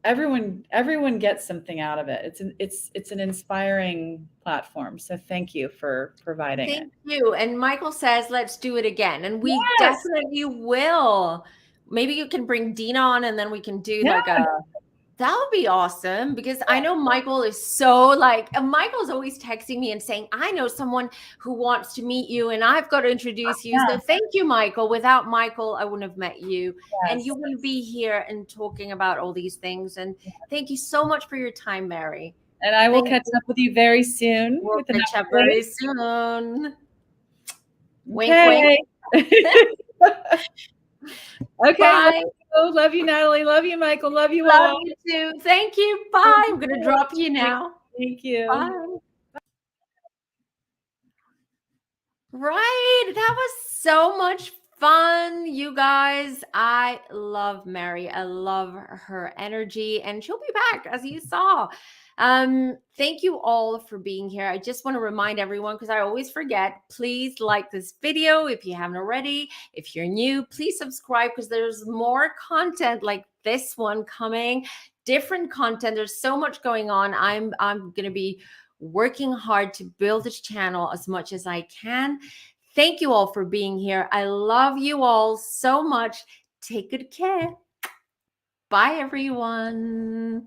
everyone gets something out of it. It's an inspiring platform. So thank you for providing it. Thank you. And Michael says, let's do it again. And we definitely will. Maybe you can bring Dina on, and then we can do that would be awesome, because I know Michael is so Michael's always texting me and saying, I know someone who wants to meet you and I've got to introduce you. So thank you, Michael. Without Michael, I wouldn't have met you. And you wouldn't be here and talking about all these things. And thank you so much for your time, Mary. And I will catch up with you very soon. We'll catch up very soon. Wink, wink. Okay. Bye. Love you, Natalie. Love you, Michael. Love you all. Love you too. Thank you. Bye. I'm going to drop you now. Thank you. Bye. Right. That was so much fun, you guys. I love Mary. I love her energy, and she'll be back, as you saw. Thank you all for being here. I just want to remind everyone, because I always forget, please like this video if you haven't already. If you're new, please subscribe, because there's more content like this one coming, different content. There's so much going on. I'm gonna be working hard to build this channel as much as I can. Thank you all for being here. I love you all so much. Take good care. Bye, everyone.